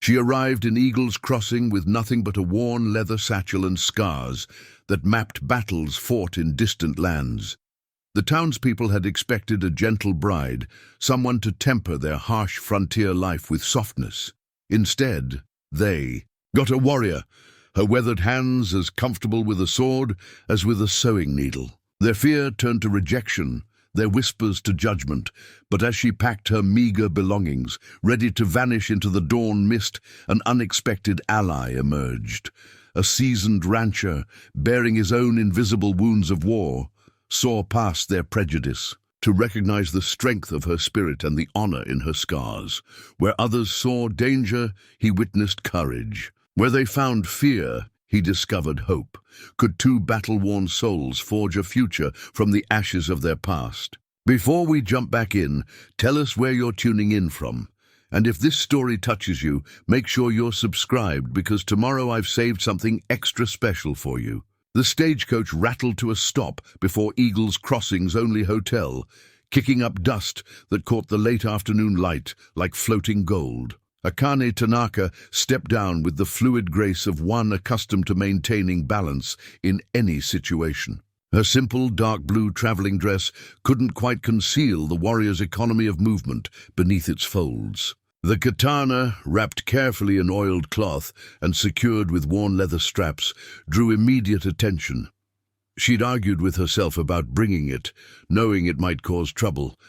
She arrived in Eagle's Crossing with nothing but a worn leather satchel and scars that mapped battles fought in distant lands. The townspeople had expected a gentle bride, someone to temper their harsh frontier life with softness. Instead, they got a warrior, her weathered hands as comfortable with a sword as with a sewing needle. Their fear turned to rejection, their whispers to judgment, but as she packed her meager belongings, ready to vanish into the dawn mist, an unexpected ally emerged. A seasoned rancher, bearing his own invisible wounds of war, saw past their prejudice to recognize the strength of her spirit and the honor in her scars. Where others saw danger, he witnessed courage. Where they found fear, he discovered hope. Could two battle-worn souls forge a future from the ashes of their past? Before we jump back in, tell us where you're tuning in from. And if this story touches you, make sure you're subscribed, because tomorrow I've saved something extra special for you. The stagecoach rattled to a stop before Eagle's Crossing's only hotel, kicking up dust that caught the late afternoon light like floating gold. Akane Tanaka stepped down with the fluid grace of one accustomed to maintaining balance in any situation. Her simple dark blue traveling dress couldn't quite conceal the warrior's economy of movement beneath its folds. The katana, wrapped carefully in oiled cloth and secured with worn leather straps, drew immediate attention. She'd argued with herself about bringing it, knowing it might cause trouble,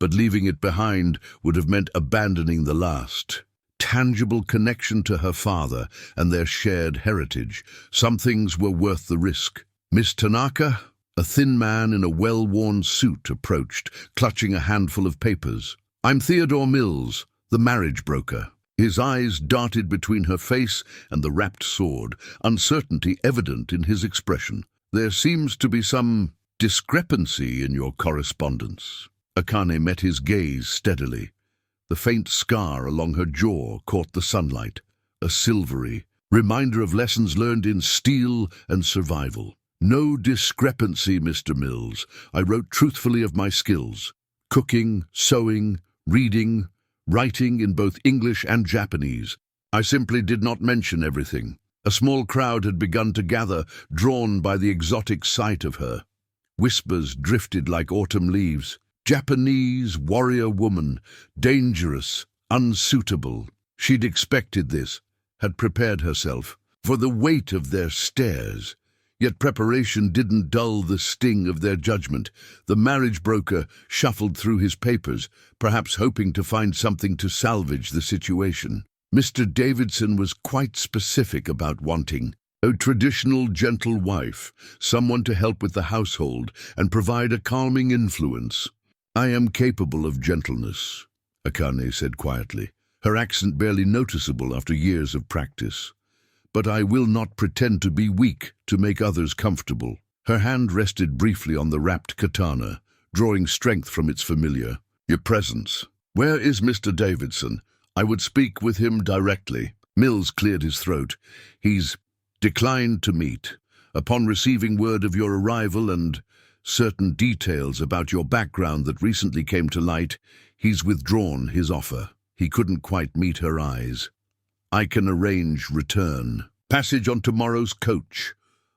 but leaving it behind would have meant abandoning the last tangible connection to her father and their shared heritage. Some things were worth the risk. Miss Tanaka, a thin man in a well-worn suit, approached, clutching a handful of papers. "I'm Theodore Mills, the marriage broker." His eyes darted between her face and the wrapped sword, uncertainty evident in his expression. "There seems to be some discrepancy in your correspondence." Akane met his gaze steadily. The faint scar along her jaw caught the sunlight, a silvery reminder of lessons learned in steel and survival. "No discrepancy, Mr. Mills. I wrote truthfully of my skills. Cooking, sewing, reading, writing in both English and Japanese. I simply did not mention everything." A small crowd had begun to gather, drawn by the exotic sight of her. Whispers drifted like autumn leaves. Japanese warrior woman, dangerous, unsuitable. She'd expected this, had prepared herself for the weight of their stares. Yet preparation didn't dull the sting of their judgment. The marriage broker shuffled through his papers, perhaps hoping to find something to salvage the situation. Mr. Davidson was quite specific about wanting a traditional gentle wife, someone to help with the household and provide a calming influence. "I am capable of gentleness," Akane said quietly, her accent barely noticeable after years of practice. "But I will not pretend to be weak to make others comfortable." Her hand rested briefly on the wrapped katana, drawing strength from its familiar. "Your presence. Where is Mr. Davidson? I would speak with him directly." Mills cleared his throat. "He's declined to meet. Upon receiving word of your arrival and certain details about your background that recently came to light, he's withdrawn his offer." He couldn't quite meet her eyes. "I can arrange return." Passage on tomorrow's coach.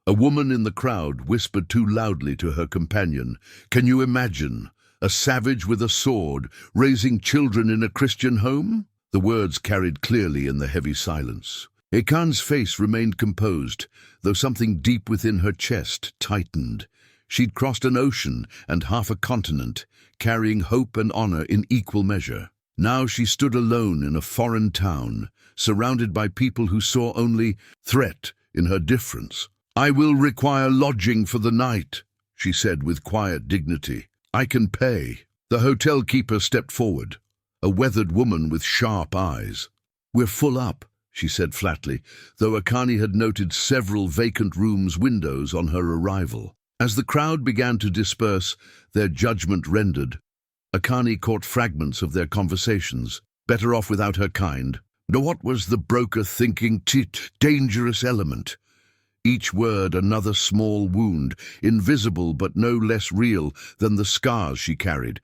A woman in the crowd whispered too loudly to her companion. "Can you imagine? A savage with a sword, raising children in a Christian home?" The words carried clearly in the heavy silence. Ekan's face remained composed, though something deep within her chest tightened. She'd crossed an ocean and half a continent, carrying hope and honor in equal measure. Now she stood alone in a foreign town, surrounded by people who saw only threat in her difference. "I will require lodging for the night," she said with quiet dignity. "I can pay." The hotel keeper stepped forward, a weathered woman with sharp eyes. "We're full up," she said flatly, though Akane had noted several vacant rooms' windows on her arrival. As the crowd began to disperse, their judgment rendered, Akane caught fragments of their conversations. Better off without her kind. What was the broker thinking? Dangerous element. Each word another small wound, invisible but no less real than the scars she carried.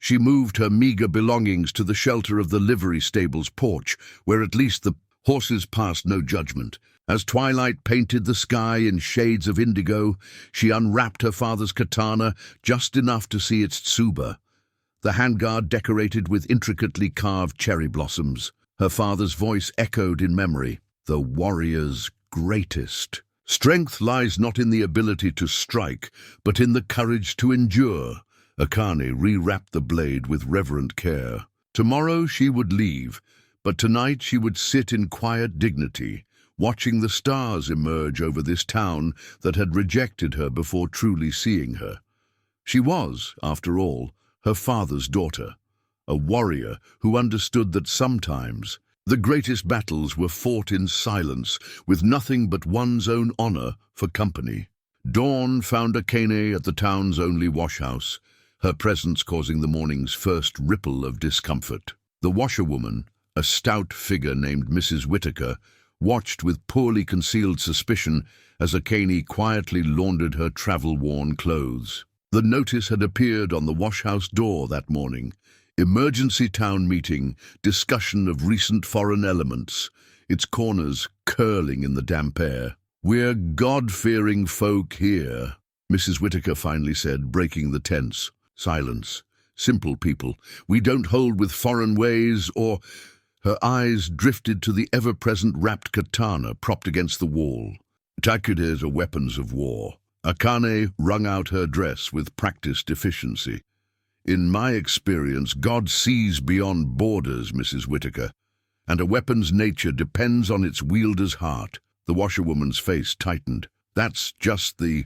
She moved her meager belongings to the shelter of the livery stable's porch, where at least the horses passed no judgment. As twilight painted the sky in shades of indigo, she unwrapped her father's katana just enough to see its tsuba, the handguard decorated with intricately carved cherry blossoms. Her father's voice echoed in memory, "The warrior's greatest. Strength lies not in the ability to strike, but in the courage to endure." Akane rewrapped the blade with reverent care. Tomorrow she would leave, but tonight she would sit in quiet dignity, watching the stars emerge over this town that had rejected her before truly seeing her. She was, after all, her father's daughter, a warrior who understood that sometimes the greatest battles were fought in silence, with nothing but one's own honor for company. Dawn found Akane at the town's only washhouse, her presence causing the morning's first ripple of discomfort. The washerwoman, a stout figure named Mrs. Whitaker, watched with poorly concealed suspicion as Akane quietly laundered her travel-worn clothes. The notice had appeared on the washhouse door that morning. Emergency town meeting, discussion of recent foreign elements, its corners curling in the damp air. "We're God-fearing folk here," Mrs. Whitaker finally said, breaking the tense silence. "Simple people. We don't hold with foreign ways or—" Her eyes drifted to the ever-present wrapped katana propped against the wall. "Takudes are weapons of war." Akane wrung out her dress with practiced efficiency. "In my experience, God sees beyond borders, Mrs. Whitaker, and a weapon's nature depends on its wielder's heart." The washerwoman's face tightened. "That's just the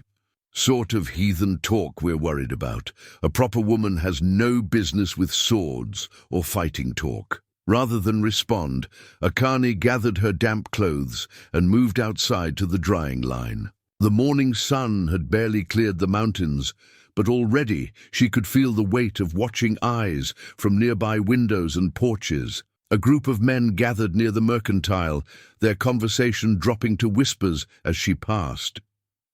sort of heathen talk we're worried about. A proper woman has no business with swords or fighting talk." Rather than respond, Akane gathered her damp clothes and moved outside to the drying line. The morning sun had barely cleared the mountains, but already she could feel the weight of watching eyes from nearby windows and porches. A group of men gathered near the mercantile, their conversation dropping to whispers as she passed.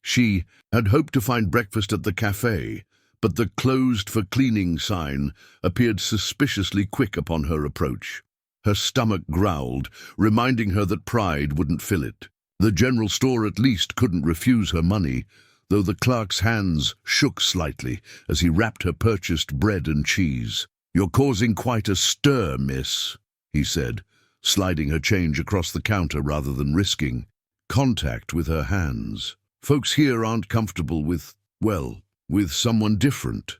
She had hoped to find breakfast at the cafe, but the "closed for cleaning" sign appeared suspiciously quick upon her approach. Her stomach growled, reminding her that pride wouldn't fill it. The general store at least couldn't refuse her money, though the clerk's hands shook slightly as he wrapped her purchased bread and cheese. "You're causing quite a stir, miss," he said, sliding her change across the counter rather than risking contact with her hands. "Folks here aren't comfortable with, well, with someone different."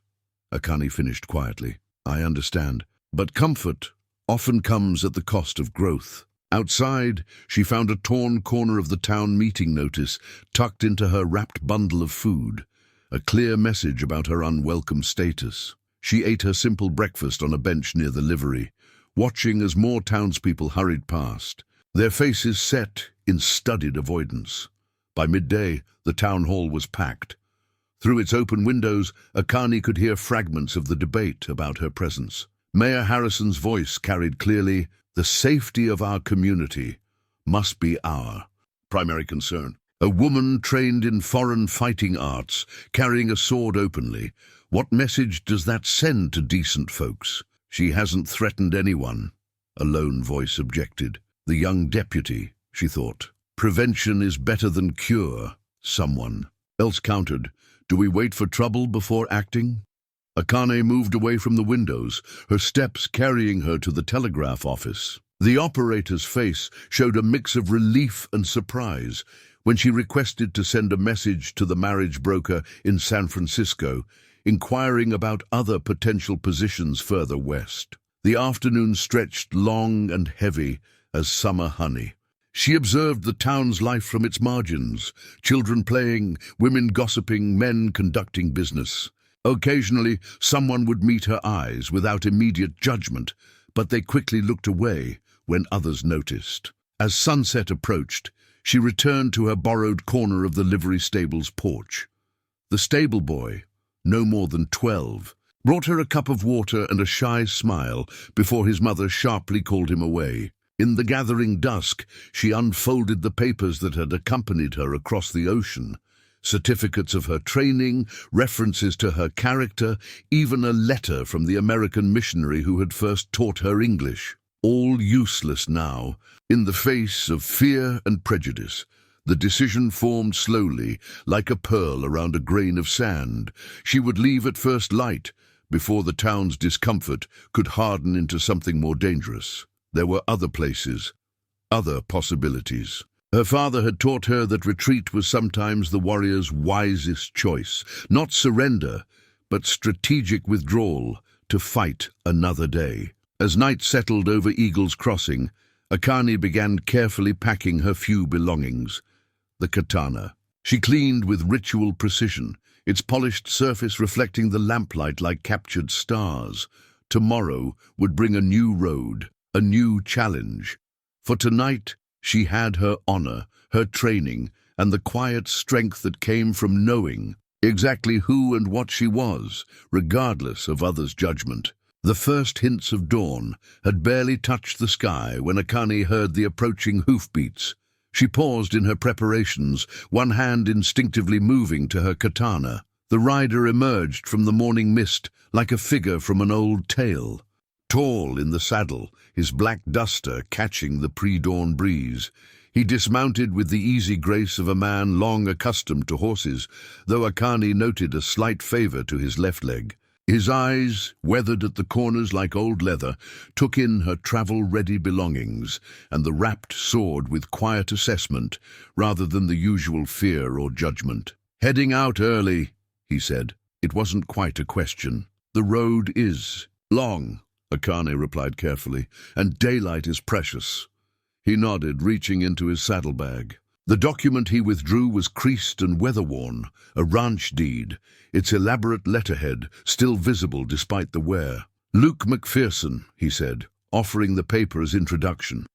Akane finished quietly. "I understand, but comfort often comes at the cost of growth." Outside, she found a torn corner of the town meeting notice tucked into her wrapped bundle of food, a clear message about her unwelcome status. She ate her simple breakfast on a bench near the livery, watching as more townspeople hurried past, their faces set in studied avoidance. By midday, the town hall was packed. Through its open windows, Akane could hear fragments of the debate about her presence. Mayor Harrison's voice carried clearly, "The safety of our community must be our primary concern." A woman trained in foreign fighting arts, carrying a sword openly. What message does that send to decent folks? "She hasn't threatened anyone," a lone voice objected. "The young deputy," she thought. "Prevention is better than cure," someone else countered. "Do we wait for trouble before acting?" Akane moved away from the windows, her steps carrying her to the telegraph office. The operator's face showed a mix of relief and surprise when she requested to send a message to the marriage broker in San Francisco, inquiring about other potential positions further west. The afternoon stretched long and heavy as summer honey. She observed the town's life from its margins, children playing, women gossiping, men conducting business. Occasionally, someone would meet her eyes without immediate judgment, but they quickly looked away when others noticed. As sunset approached, she returned to her borrowed corner of the livery stable's porch. The stable boy, no more than 12, brought her a cup of water and a shy smile before his mother sharply called him away. In the gathering dusk, she unfolded the papers that had accompanied her across the ocean, certificates of her training, references to her character, even a letter from the American missionary who had first taught her English. All useless now. In the face of fear and prejudice, the decision formed slowly, like a pearl around a grain of sand. She would leave at first light, before the town's discomfort could harden into something more dangerous. There were other places, other possibilities. Her father had taught her that retreat was sometimes the warrior's wisest choice, not surrender, but strategic withdrawal to fight another day. As night settled over Eagle's Crossing, Akane began carefully packing her few belongings. The katana. She cleaned with ritual precision, its polished surface reflecting the lamplight like captured stars. Tomorrow would bring a new road, a new challenge. For tonight, she had her honor, her training, and the quiet strength that came from knowing exactly who and what she was, regardless of others' judgment. The first hints of dawn had barely touched the sky when Akane heard the approaching hoofbeats. She paused in her preparations, one hand instinctively moving to her katana. The rider emerged from the morning mist like a figure from an old tale. Tall in the saddle, his black duster catching the pre-dawn breeze, he dismounted with the easy grace of a man long accustomed to horses, though Akane noted a slight favor to his left leg. His eyes, weathered at the corners like old leather, took in her travel-ready belongings, and the wrapped sword with quiet assessment, rather than the usual fear or judgment. "Heading out early," he said. It wasn't quite a question. "The road is long," Akane replied carefully, "and daylight is precious." He nodded, reaching into his saddlebag. The document he withdrew was creased and weather-worn, a ranch deed, its elaborate letterhead still visible despite the wear. "Luke McPherson," he said, offering the paper as introduction.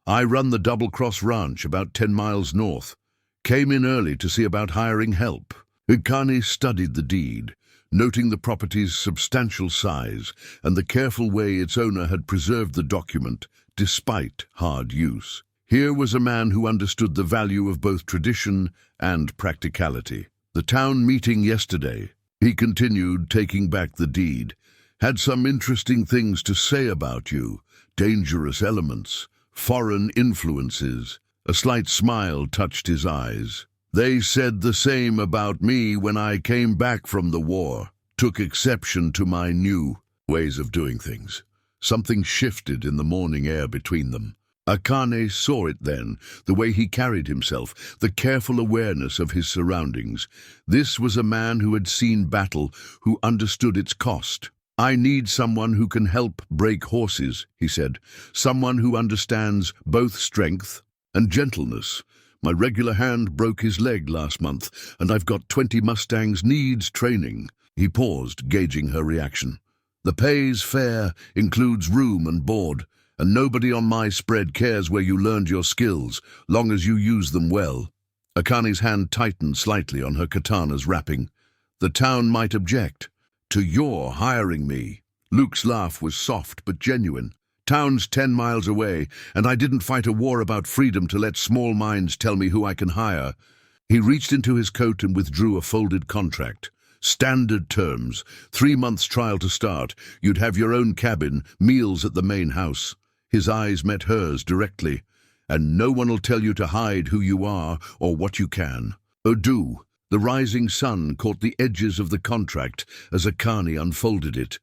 "I run the Double Cross Ranch about 10 miles north. Came in early to see about hiring help." Akane studied the deed, noting the property's substantial size and the careful way its owner had preserved the document, despite hard use. Here was a man who understood the value of both tradition and practicality. "The town meeting yesterday," he continued, taking back the deed, "had some interesting things to say about you. Dangerous elements, foreign influences." A slight smile touched his eyes. "They said the same about me when I came back from the war. Took exception to my new ways of doing things." Something shifted in the morning air between them. Akane saw it then, the way he carried himself, the careful awareness of his surroundings. This was a man who had seen battle, who understood its cost. "I need someone who can help break horses," he said. "Someone who understands both strength and gentleness. My regular hand broke his leg last month, and I've got 20 Mustangs, needs training." He paused, gauging her reaction. "The pay's fair, includes room and board, and nobody on my spread cares where you learned your skills, long as you use them well." Akane's hand tightened slightly on her katana's wrapping. "The town might object to your hiring me." Luke's laugh was soft but genuine. "Town's 10 miles away, and I didn't fight a war about freedom to let small minds tell me who I can hire." He reached into his coat and withdrew a folded contract. "Standard terms, 3 months trial to start. You'd have your own cabin, meals at the main house." His eyes met hers directly. "And no one'll tell you to hide who you are or what you can." "Odu." The rising sun caught the edges of the contract as Akane unfolded it.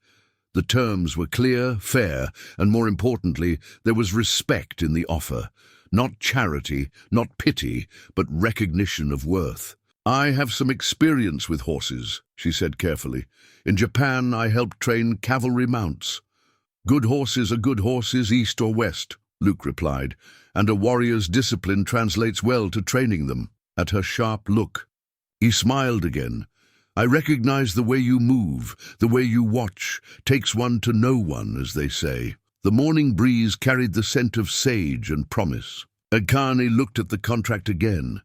The terms were clear, fair, and more importantly, there was respect in the offer. Not charity, not pity, but recognition of worth. "I have some experience with horses," she said carefully. "In Japan, I helped train cavalry mounts." "Good horses are good horses, east or west," Luke replied, "and a warrior's discipline translates well to training them." At her sharp look, he smiled again. "I recognize the way you move, the way you watch. Takes one to know one, as they say." The morning breeze carried the scent of sage and promise. Akane looked at the contract again,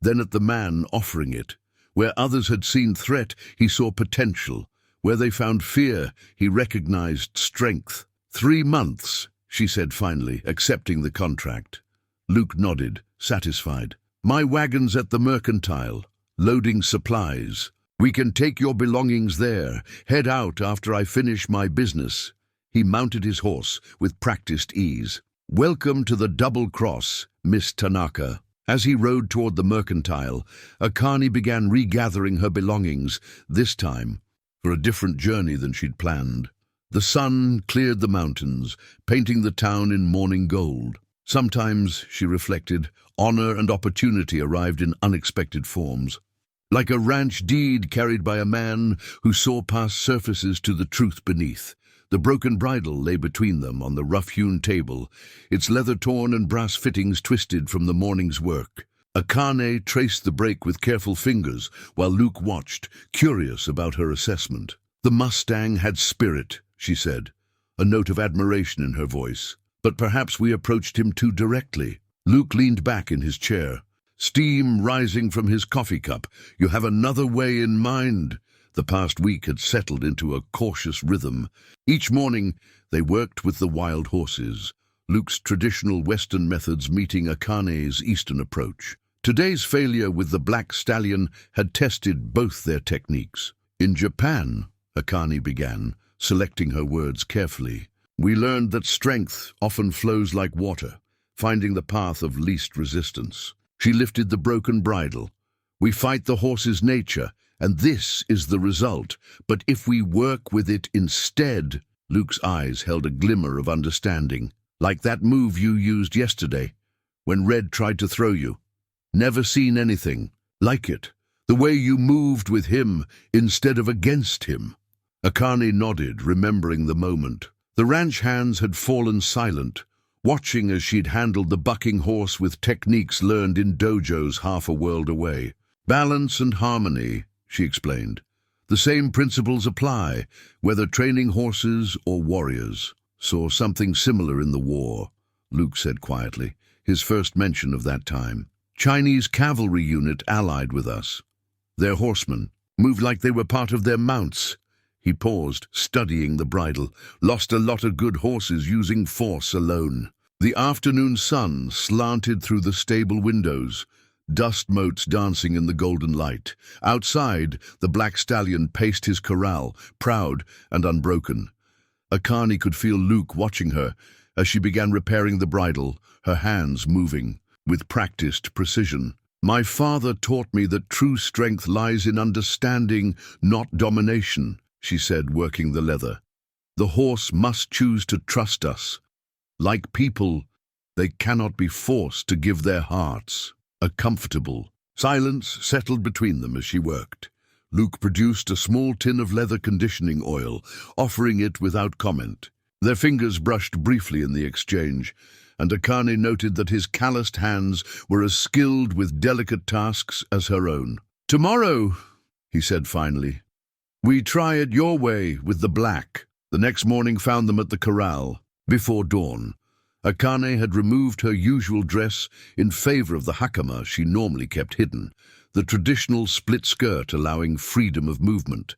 then at the man offering it. Where others had seen threat, he saw potential. Where they found fear, he recognized strength. 3 months, she said finally, accepting the contract. Luke nodded, satisfied. "My wagon's at the mercantile. loading supplies. We can take your belongings there. Head out after I finish my business. He mounted his horse with practiced ease. Welcome to the Double Cross, Miss Tanaka. As he rode toward the mercantile, Akane began regathering her belongings, this time for a different journey than she'd planned. The sun cleared the mountains, painting the town in morning gold. Sometimes, she reflected, honor and opportunity arrived in unexpected forms. Like a ranch deed carried by a man who saw past surfaces to the truth beneath. The broken bridle lay between them on the rough-hewn table, its leather torn and brass fittings twisted from the morning's work. Akane traced the break with careful fingers, while Luke watched, curious about her assessment. The Mustang had spirit, she said, a note of admiration in her voice. But perhaps we approached him too directly. Luke leaned back in his chair, steam rising from his coffee cup. You have another way in mind. The past week had settled into a cautious rhythm. Each morning, they worked with the wild horses, Luke's traditional Western methods meeting Akane's Eastern approach. Today's failure with the black stallion had tested both their techniques. In Japan, Akane began, selecting her words carefully, we learned that strength often flows like water, finding the path of least resistance. She lifted the broken bridle. We fight the horse's nature, and this is the result. But if we work with it instead, Luke's eyes held a glimmer of understanding. Like that move you used yesterday, when Red tried to throw you. Never seen anything like it. The way you moved with him instead of against him. Akane nodded, remembering the moment. The ranch hands had fallen silent, watching as she'd handled the bucking horse with techniques learned in dojos half a world away. Balance and harmony, she explained. The same principles apply, whether training horses or warriors. Saw something similar in the war, Luke said quietly, his first mention of that time. Chinese cavalry unit allied with us. Their horsemen moved like they were part of their mounts. He paused, studying the bridle. Lost a lot of good horses using force alone. The afternoon sun slanted through the stable windows, dust motes dancing in the golden light. Outside, the black stallion paced his corral, proud and unbroken. Akane could feel Luke watching her as she began repairing the bridle, her hands moving with practiced precision. My father taught me that true strength lies in understanding, not domination, she said, working the leather. The horse must choose to trust us. Like people, they cannot be forced to give their hearts. A comfortable silence settled between them as she worked. Luke produced a small tin of leather conditioning oil, offering it without comment. Their fingers brushed briefly in the exchange, and Akane noted that his calloused hands were as skilled with delicate tasks as her own. Tomorrow, he said finally, we try it your way with the black. The next morning found them at the corral, before dawn. Akane had removed her usual dress in favor of the hakama she normally kept hidden, the traditional split skirt allowing freedom of movement.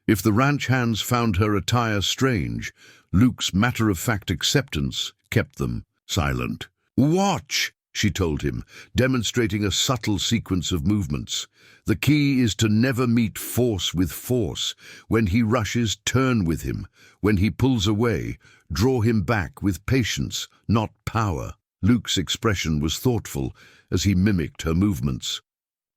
If the ranch hands found her attire strange, Luke's matter-of-fact acceptance kept them silent. Watch, she told him, demonstrating a subtle sequence of movements. The key is to never meet force with force. When he rushes, turn with him. When he pulls away, draw him back with patience, not power. Luke's expression was thoughtful as he mimicked her movements.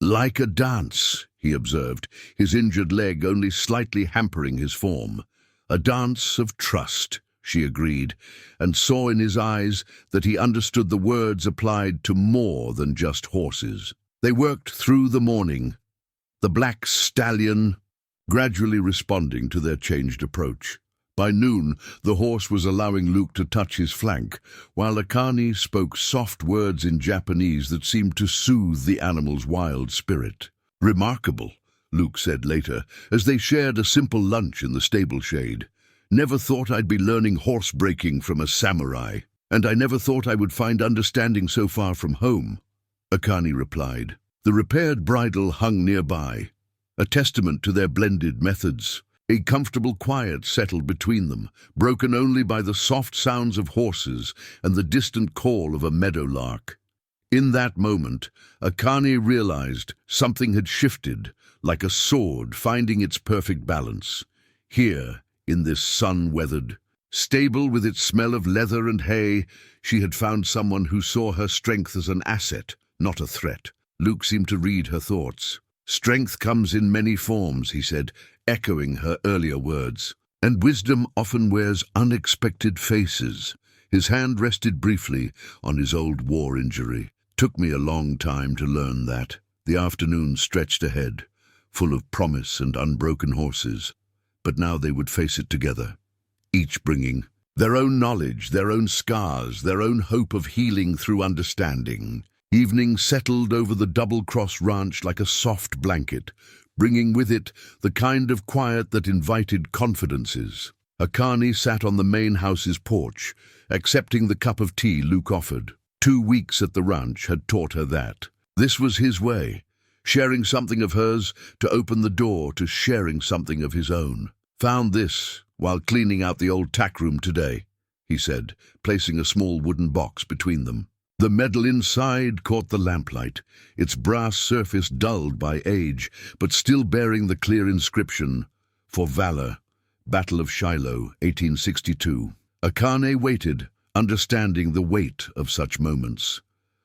Like a dance, he observed, his injured leg only slightly hampering his form. A dance of trust, she agreed, and saw in his eyes that he understood the words applied to more than just horses. They worked through the morning, the black stallion gradually responding to their changed approach. By noon, the horse was allowing Luke to touch his flank, while Akane spoke soft words in Japanese that seemed to soothe the animal's wild spirit. Remarkable, Luke said later, as they shared a simple lunch in the stable shade. Never thought I'd be learning horse breaking from a samurai, and I never thought I would find understanding so far from home, Akane replied. The repaired bridle hung nearby, a testament to their blended methods. A comfortable quiet settled between them, broken only by the soft sounds of horses and the distant call of a meadowlark. In that moment, Akane realized something had shifted, like a sword finding its perfect balance. Here, in this sun-weathered stable with its smell of leather and hay, she had found someone who saw her strength as an asset, not a threat. Luke seemed to read her thoughts. "Strength comes in many forms," he said, echoing her earlier words. "And wisdom often wears unexpected faces." His hand rested briefly on his old war injury. "Took me a long time to learn that." The afternoon stretched ahead, full of promise and unbroken horses. But now they would face it together, each bringing their own knowledge, their own scars, their own hope of healing through understanding. Evening settled over the double-cross ranch like a soft blanket, bringing with it the kind of quiet that invited confidences. Akane sat on the main house's porch, accepting the cup of tea Luke offered. 2 weeks at the ranch had taught her that. This was his way, sharing something of hers to open the door to sharing something of his own. "Found this while cleaning out the old tack room today," he said, placing a small wooden box between them. The medal inside caught the lamplight, its brass surface dulled by age, but still bearing the clear inscription, "For Valor, Battle of Shiloh, 1862. Akane waited, understanding the weight of such moments.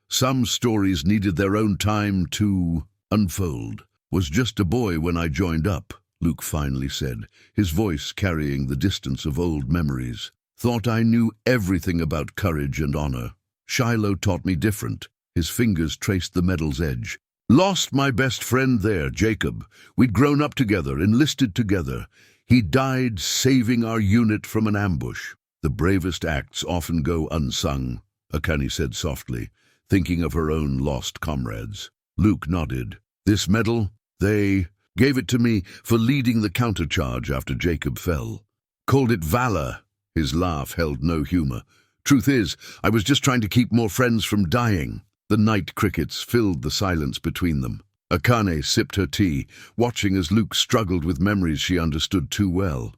Some stories needed their own time to unfold. "Was just a boy when I joined up," Luke finally said, his voice carrying the distance of old memories. "Thought I knew everything about courage and honor. Shiloh taught me different." His fingers traced the medal's edge. "Lost my best friend there, Jacob. We'd grown up together, enlisted together. He died saving our unit from an ambush." "The bravest acts often go unsung," Akane said softly, thinking of her own lost comrades. Luke nodded. "This medal, they gave it to me for leading the countercharge after Jacob fell. Called it valor." His laugh held no humor. "Truth is, I was just trying to keep more friends from dying." The night crickets filled the silence between them. Akane sipped her tea, watching as Luke struggled with memories she understood too well.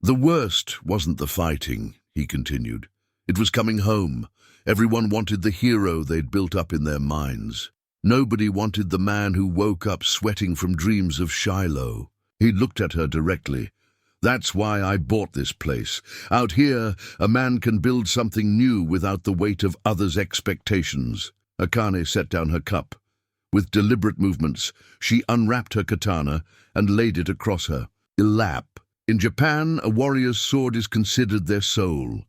"The worst wasn't the fighting," he continued. "It was coming home. Everyone wanted the hero they'd built up in their minds. Nobody wanted the man who woke up sweating from dreams of Shiloh." He looked at her directly. "That's why I bought this place. Out here, a man can build something new without the weight of others' expectations." Akane set down her cup. With deliberate movements, she unwrapped her katana and laid it across her. "Ilap. In Japan, a warrior's sword is considered their soul.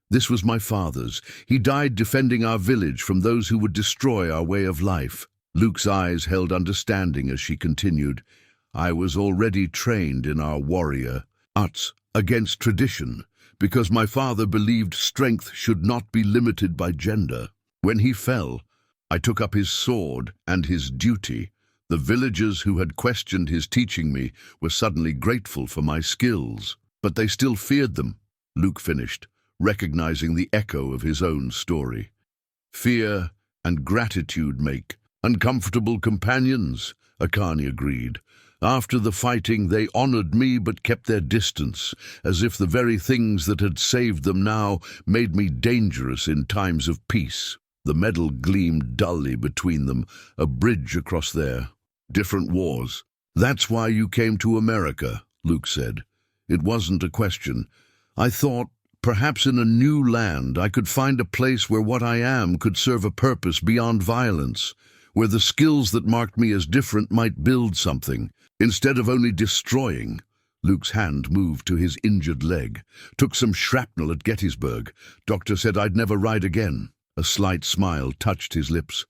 This was my father's. He died defending our village from those who would destroy our way of life." Luke's eyes held understanding as she continued. "I was already trained in our warrior arts against tradition, because my father believed strength should not be limited by gender. When he fell, I took up his sword and his duty. The villagers who had questioned his teaching me were suddenly grateful for my skills, but they still feared them," Luke finished, recognizing the echo of his own story. "Fear and gratitude make uncomfortable companions," Akane agreed. "After the fighting, they honored me but kept their distance, as if the very things that had saved them now made me dangerous in times of peace." The medal gleamed dully between them, a bridge across their different wars. "That's why you came to America," Luke said. "It wasn't a question. I thought, perhaps in a new land, I could find a place where what I am could serve a purpose beyond violence, where the skills that marked me as different might build something, instead of only destroying." Luke's hand moved to his injured leg. "Took some shrapnel at Gettysburg. Doctor said I'd never ride again." A slight smile touched his lips.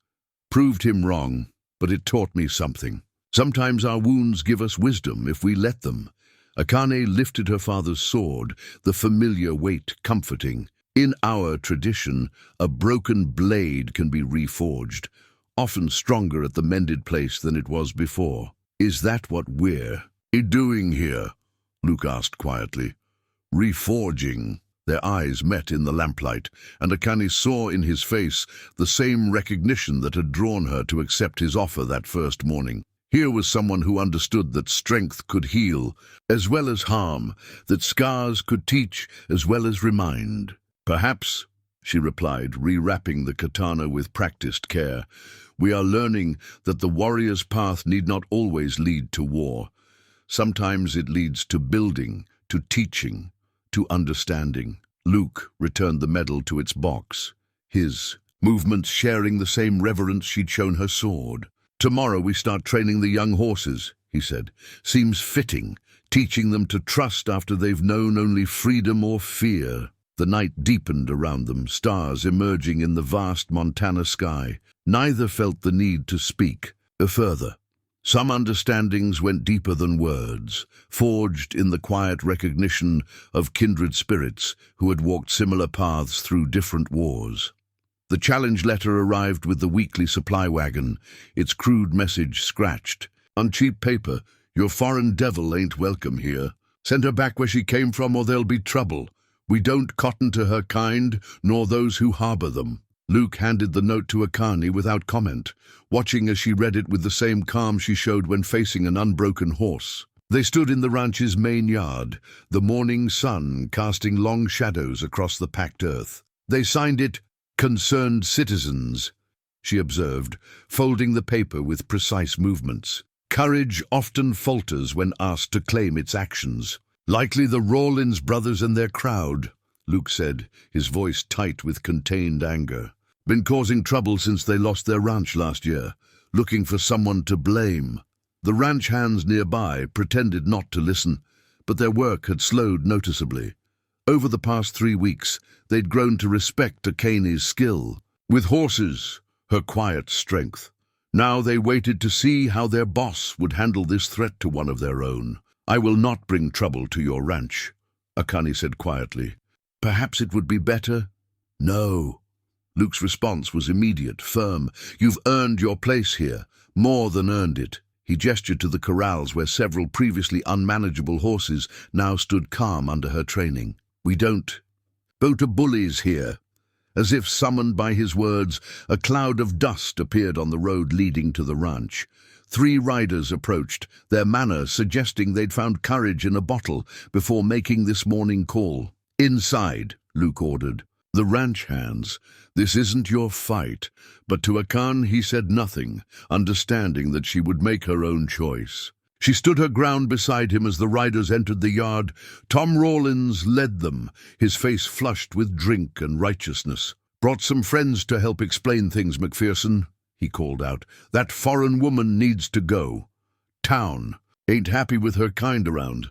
"Proved him wrong, but it taught me something. Sometimes our wounds give us wisdom if we let them." Akane lifted her father's sword, the familiar weight comforting. "In our tradition, a broken blade can be reforged, often stronger at the mended place than it was before. Is that what we're doing here?" Luke asked quietly. "Reforging." Their eyes met in the lamplight, and Akane saw in his face the same recognition that had drawn her to accept his offer that first morning. Here was someone who understood that strength could heal as well as harm, that scars could teach as well as remind. Perhaps she replied, rewrapping the katana with practiced care. We are learning that the warrior's path need not always lead to war. Sometimes it leads to building, to teaching, to understanding. Luke returned the medal to its box, his movements sharing the same reverence she'd shown her sword. Tomorrow we start training the young horses, he said. Seems fitting, teaching them to trust after they've known only freedom or fear. The night deepened around them, stars emerging in the vast Montana sky. Neither felt the need to speak further. Some understandings went deeper than words, forged in the quiet recognition of kindred spirits who had walked similar paths through different wars. The challenge letter arrived with the weekly supply wagon, its crude message scratched. On cheap paper, your foreign devil ain't welcome here. Send her back where she came from or there'll be trouble. We don't cotton to her kind, nor those who harbor them. Luke handed the note to Akani without comment, watching as she read it with the same calm she showed when facing an unbroken horse. They stood in the ranch's main yard, the morning sun casting long shadows across the packed earth. They signed it, "Concerned Citizens," she observed, folding the paper with precise movements. Courage often falters when asked to claim its actions. Likely the Rawlins brothers and their crowd, Luke said, his voice tight with contained anger. Been causing trouble since they lost their ranch last year, looking for someone to blame. The ranch hands nearby pretended not to listen, but their work had slowed noticeably. Over the past 3 weeks, they'd grown to respect Akani's skill. With horses, her quiet strength. Now they waited to see how their boss would handle this threat to one of their own. I will not bring trouble to your ranch, Akani said quietly. Perhaps it would be better? No. Luke's response was immediate, firm. You've earned your place here, more than earned it. He gestured to the corrals where several previously unmanageable horses now stood calm under her training. We don't bow to bullies here. As if summoned by his words, a cloud of dust appeared on the road leading to the ranch. 3 riders approached, their manner suggesting they'd found courage in a bottle before making this morning call. Inside, Luke ordered. The ranch hands, this isn't your fight, but to Akan he said nothing, understanding that she would make her own choice. She stood her ground beside him as the riders entered the yard. Tom Rawlins led them, his face flushed with drink and righteousness. Brought some friends to help explain things, McPherson, he called out. That foreign woman needs to go. Town. Ain't happy with her kind around.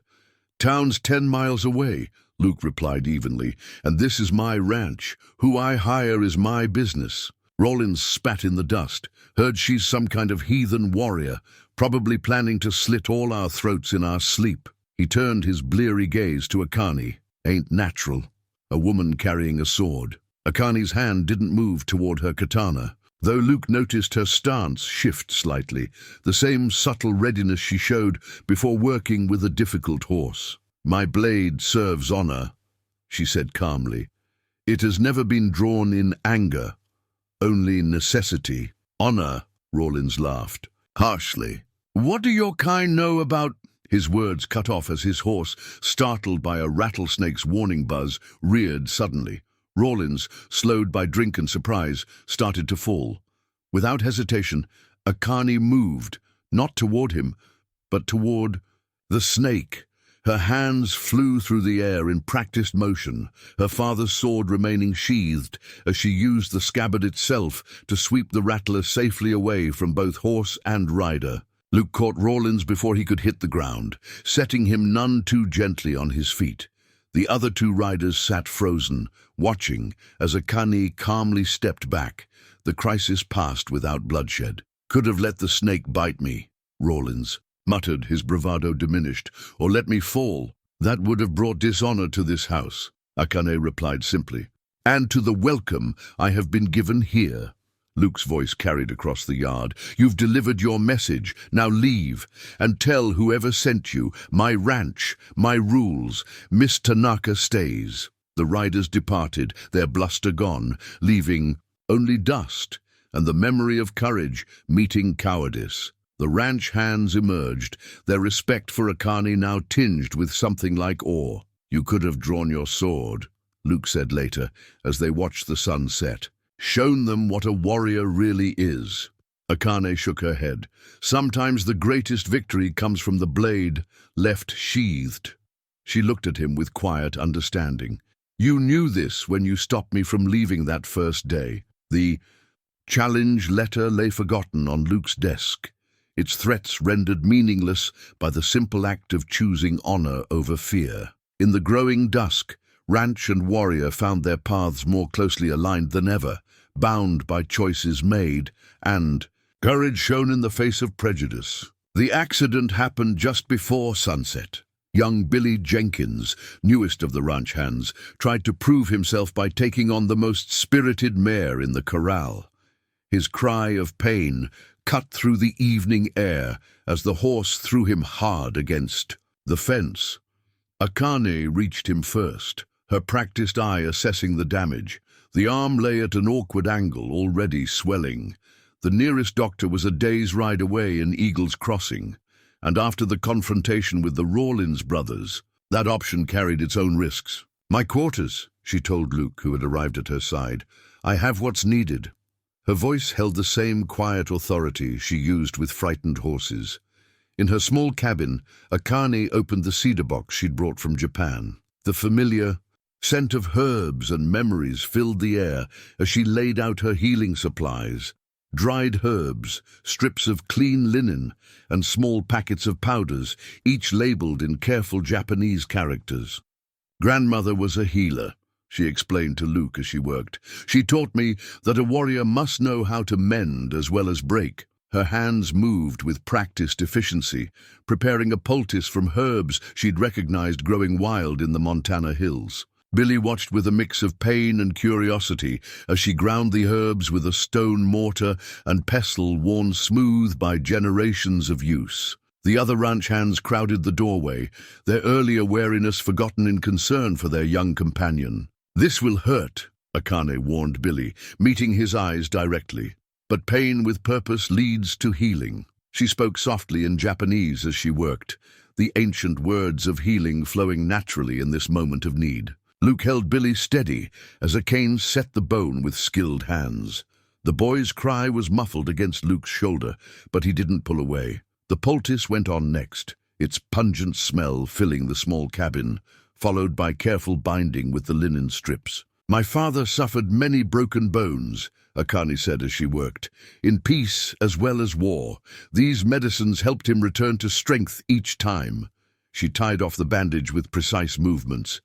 Town's 10 miles away, Luke replied evenly, and this is my ranch. Who I hire is my business. Rawlins spat in the dust, heard she's some kind of heathen warrior, probably planning to slit all our throats in our sleep. He turned his bleary gaze to Akani. Ain't natural. A woman carrying a sword. Akani's hand didn't move toward her katana, though Luke noticed her stance shift slightly, the same subtle readiness she showed before working with a difficult horse. My blade serves honor, she said calmly. It has never been drawn in anger, only necessity. Honor, Rawlins laughed, harshly. What do your kind know about... His words cut off as his horse, startled by a rattlesnake's warning buzz, reared suddenly. Rawlins, slowed by drink and surprise, started to fall. Without hesitation, Akani moved, not toward him, but toward the snake. Her hands flew through the air in practiced motion, her father's sword remaining sheathed as she used the scabbard itself to sweep the rattler safely away from both horse and rider. Luke caught Rawlins before he could hit the ground, setting him none too gently on his feet. The other 2 riders sat frozen, watching as Akani calmly stepped back. The crisis passed without bloodshed. Could have let the snake bite me, Rawlins muttered, his bravado diminished, or let me fall. That would have brought dishonor to this house, Akane replied simply. And to the welcome I have been given here. Luke's voice carried across the yard. You've delivered your message. Now leave, and tell whoever sent you, my ranch, my rules. Miss Tanaka stays. The riders departed, their bluster gone, leaving only dust and the memory of courage meeting cowardice. The ranch hands emerged, their respect for Akani now tinged with something like awe. You could have drawn your sword, Luke said later, as they watched the sun set. Shown them what a warrior really is. Akane shook her head. Sometimes the greatest victory comes from the blade left sheathed. She looked at him with quiet understanding. You knew this when you stopped me from leaving that first day. The challenge letter lay forgotten on Luke's desk, its threats rendered meaningless by the simple act of choosing honor over fear. In the growing dusk, ranch and warrior found their paths more closely aligned than ever, bound by choices made and courage shown in the face of prejudice. The accident happened just before sunset. Young Billy Jenkins, newest of the ranch hands, tried to prove himself by taking on the most spirited mare in the corral. His cry of pain cut through the evening air as the horse threw him hard against the fence. Akane reached him first, her practiced eye assessing the damage. The arm lay at an awkward angle, already swelling. The nearest doctor was a day's ride away in Eagle's Crossing, and after the confrontation with the Rawlins brothers, that option carried its own risks. My quarters, she told Luke, who had arrived at her side. I have what's needed. Her voice held the same quiet authority she used with frightened horses. In her small cabin, Akane opened the cedar box she'd brought from Japan. The familiar scent of herbs and memories filled the air as she laid out her healing supplies. Dried herbs, strips of clean linen, and small packets of powders, each labeled in careful Japanese characters. Grandmother was a healer, she explained to Luke as she worked. She taught me that a warrior must know how to mend as well as break. Her hands moved with practiced efficiency, preparing a poultice from herbs she'd recognized growing wild in the Montana hills. Billy watched with a mix of pain and curiosity as she ground the herbs with a stone mortar and pestle worn smooth by generations of use. The other ranch hands crowded the doorway, their earlier wariness forgotten in concern for their young companion. This will hurt, Akane warned Billy, meeting his eyes directly. But pain with purpose leads to healing. She spoke softly in Japanese as she worked, the ancient words of healing flowing naturally in this moment of need. Luke held Billy steady as Akane set the bone with skilled hands. The boy's cry was muffled against Luke's shoulder, but he didn't pull away. The poultice went on next, its pungent smell filling the small cabin, followed by careful binding with the linen strips. My father suffered many broken bones, Akane said as she worked. In peace as well as war, these medicines helped him return to strength each time. She tied off the bandage with precise movements.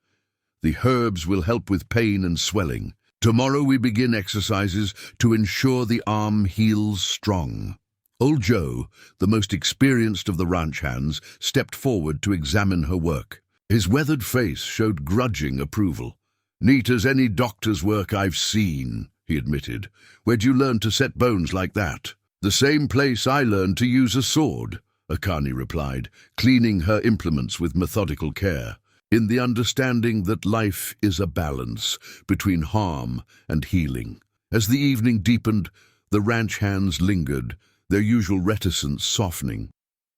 The herbs will help with pain and swelling. Tomorrow we begin exercises to ensure the arm heals strong. Old Joe, the most experienced of the ranch hands, stepped forward to examine her work. His weathered face showed grudging approval. Neat as any doctor's work I've seen, he admitted. Where'd you learn to set bones like that? The same place I learned to use a sword, Akane replied, cleaning her implements with methodical care. In the understanding that life is a balance between harm and healing. As the evening deepened, the ranch hands lingered, their usual reticence softening.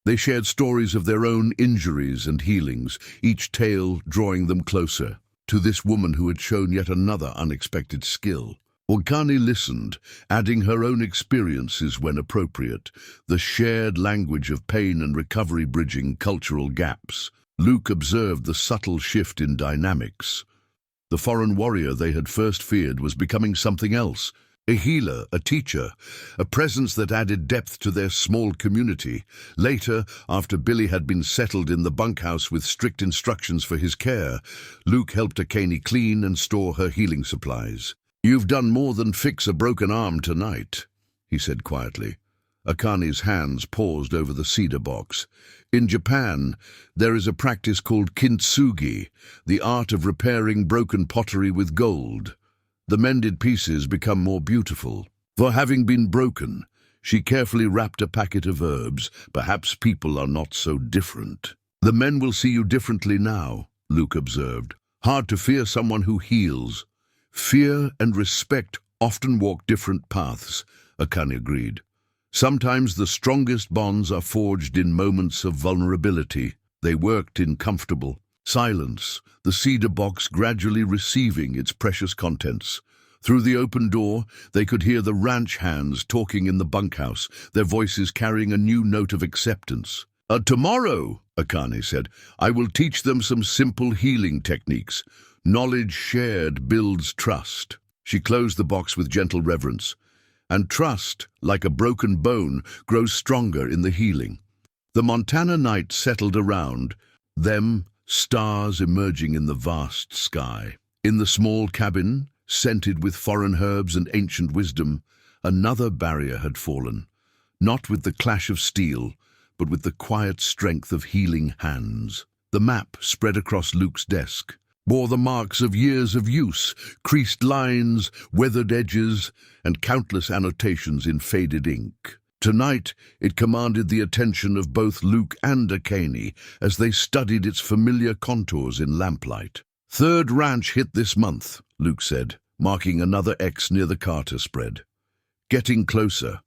They shared stories of their own injuries and healings, each tale drawing them closer to this woman who had shown yet another unexpected skill. Akane listened, adding her own experiences when appropriate, the shared language of pain and recovery bridging cultural gaps. Luke observed the subtle shift in dynamics. The foreign warrior they had first feared was becoming something else, a healer, a teacher, a presence that added depth to their small community. Later, after Billy had been settled in the bunkhouse with strict instructions for his care, Luke helped Akane clean and store her healing supplies. You've done more than fix a broken arm tonight, he said quietly. Akane's hands paused over the cedar box. In Japan, there is a practice called kintsugi, the art of repairing broken pottery with gold. The mended pieces become more beautiful. For having been broken, she carefully wrapped a packet of herbs. Perhaps people are not so different. The men will see you differently now, Luke observed. Hard to fear someone who heals. Fear and respect often walk different paths, Akane agreed. Sometimes the strongest bonds are forged in moments of vulnerability. They worked in comfortable Silence, the cedar box gradually receiving its precious contents. Through the open door, they could hear the ranch hands talking in the bunkhouse, their voices carrying a new note of acceptance. Tomorrow, Akane said, I will teach them some simple healing techniques. Knowledge shared builds trust. She closed the box with gentle reverence. And trust, like a broken bone, grows stronger in the healing. The Montana night settled around them, stars emerging in the vast sky. In the small cabin, scented with foreign herbs and ancient wisdom, another barrier had fallen, not with the clash of steel, but with the quiet strength of healing hands. The map, spread across Luke's desk, bore the marks of years of use, creased lines, weathered edges, and countless annotations in faded ink. Tonight, it commanded the attention of both Luke and Akane as they studied its familiar contours in lamplight. Third ranch hit this month, Luke said, marking another X near the Carter spread. Getting closer,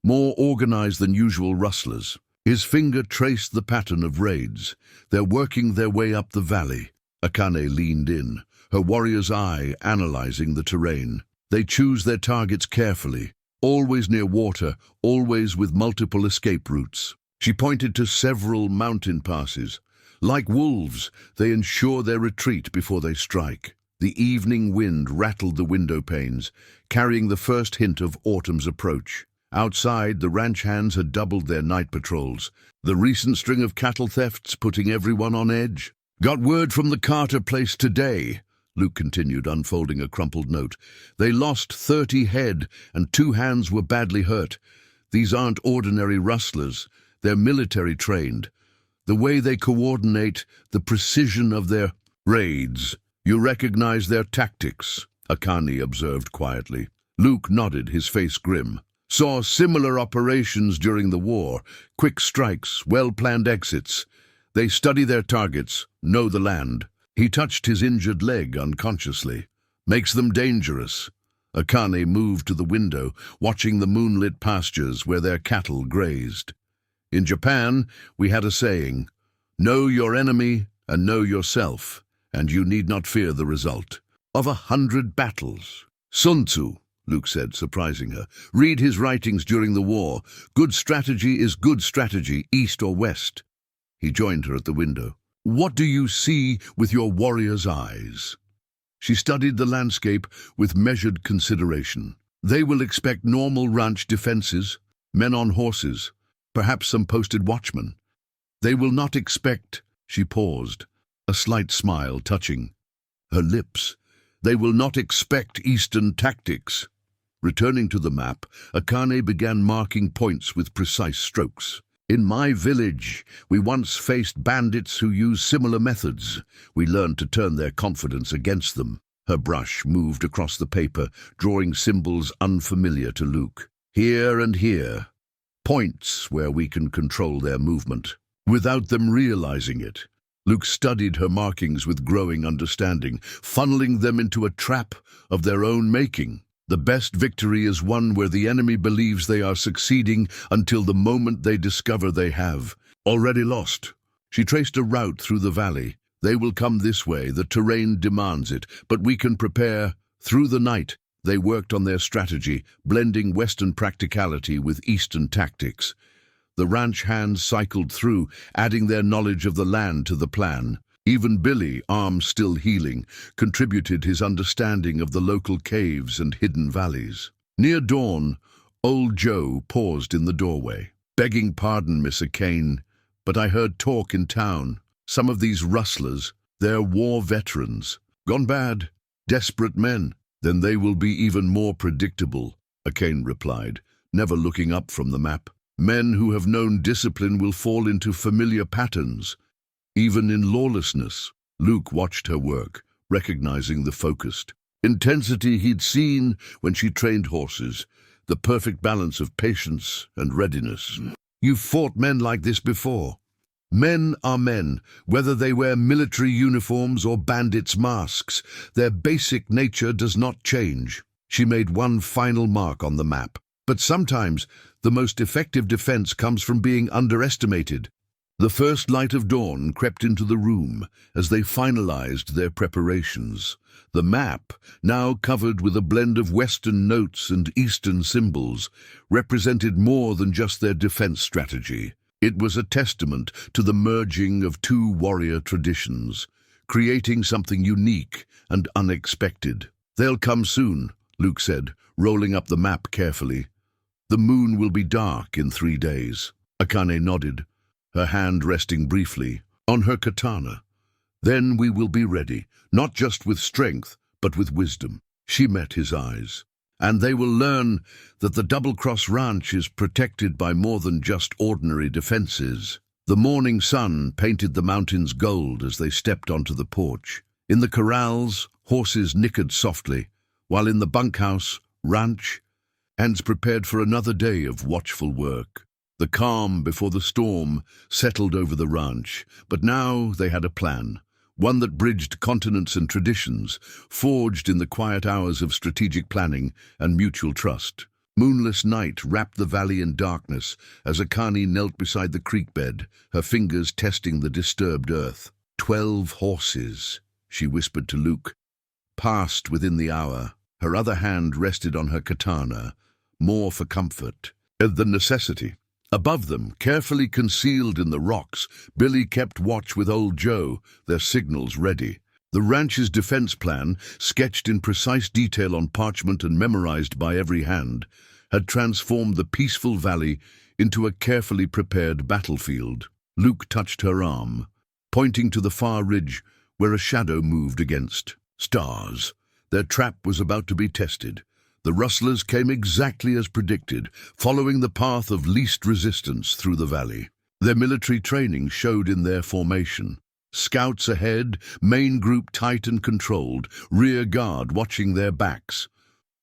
more organized than usual rustlers. His finger traced the pattern of raids. They're working their way up the valley. Akane leaned in, her warrior's eye analyzing the terrain. They choose their targets carefully, always near water, always with multiple escape routes. She pointed to several mountain passes. Like wolves, they ensure their retreat before they strike. The evening wind rattled the window panes, carrying the first hint of autumn's approach. Outside, the ranch hands had doubled their night patrols, the recent string of cattle thefts putting everyone on edge. Got word from the Carter place today, Luke continued, unfolding a crumpled note. They lost 30 head, and 2 hands were badly hurt. These aren't ordinary rustlers. They're military trained. The way they coordinate, the precision of their raids. You recognize their tactics, Akane observed quietly. Luke nodded, his face grim. Saw similar operations during the war. Quick strikes, well-planned exits. They study their targets, know the land. He touched his injured leg unconsciously. Makes them dangerous. Akane moved to the window, watching the moonlit pastures where their cattle grazed. In Japan, we had a saying, know your enemy and know yourself, and you need not fear the result of 100 battles. Sun Tzu, Luke said, surprising her. Read his writings during the war. Good strategy is good strategy, east or west. He joined her at the window. What do you see with your warrior's eyes? She studied the landscape with measured consideration. They will expect normal ranch defenses, men on horses, perhaps some posted watchmen. They will not expect, she paused, a slight smile touching her lips. They will not expect Eastern tactics. Returning to the map, Akane began marking points with precise strokes. In my village, we once faced bandits who used similar methods. We learned to turn their confidence against them. Her brush moved across the paper, drawing symbols unfamiliar to Luke. Here and here. Points where we can control their movement, without them realizing it. Luke studied her markings with growing understanding, funneling them into a trap of their own making. The best victory is one where the enemy believes they are succeeding until the moment they discover they have already lost. She traced a route through the valley. They will come this way, the terrain demands it, but we can prepare. Through the night, they worked on their strategy, blending Western practicality with Eastern tactics. The ranch hands cycled through, adding their knowledge of the land to the plan. Even Billy, arm still healing, contributed his understanding of the local caves and hidden valleys. Near dawn, old Joe paused in the doorway. Begging pardon, Miss Akane, but I heard talk in town. Some of these rustlers, they're war veterans. Gone bad, desperate men. Then they will be even more predictable, Akane replied, never looking up from the map. Men who have known discipline will fall into familiar patterns. Even in lawlessness, Luke watched her work, recognizing the focused intensity he'd seen when she trained horses, the perfect balance of patience and readiness. You've fought men like this before. Men are men, whether they wear military uniforms or bandits' masks. Their basic nature does not change. She made one final mark on the map. But sometimes, the most effective defense comes from being underestimated. The first light of dawn crept into the room as they finalized their preparations. The map, now covered with a blend of Western notes and Eastern symbols, represented more than just their defense strategy. It was a testament to the merging of two warrior traditions, creating something unique and unexpected. "They'll come soon," Luke said, rolling up the map carefully. "The moon will be dark in 3 days." Akane nodded, her hand resting briefly on her katana. "Then we will be ready, not just with strength, but with wisdom." She met his eyes. "And they will learn that the Double-Cross Ranch is protected by more than just ordinary defenses." The morning sun painted the mountains gold as they stepped onto the porch. In the corrals, horses nickered softly, while in the bunkhouse, ranch, hands prepared for another day of watchful work. The calm before the storm settled over the ranch, but now they had a plan. One that bridged continents and traditions, forged in the quiet hours of strategic planning and mutual trust. Moonless night wrapped the valley in darkness as Akane knelt beside the creek bed, her fingers testing the disturbed earth. 12 horses, she whispered to Luke, passed within the hour. Her other hand rested on her katana, more for comfort than necessity. Above them, carefully concealed in the rocks, Billy kept watch with old Joe, their signals ready. The ranch's defense plan, sketched in precise detail on parchment and memorized by every hand, had transformed the peaceful valley into a carefully prepared battlefield. Luke touched her arm, pointing to the far ridge where a shadow moved against stars. Their trap was about to be tested. The rustlers came exactly as predicted, following the path of least resistance through the valley. Their military training showed in their formation. Scouts ahead, main group tight and controlled, rear guard watching their backs.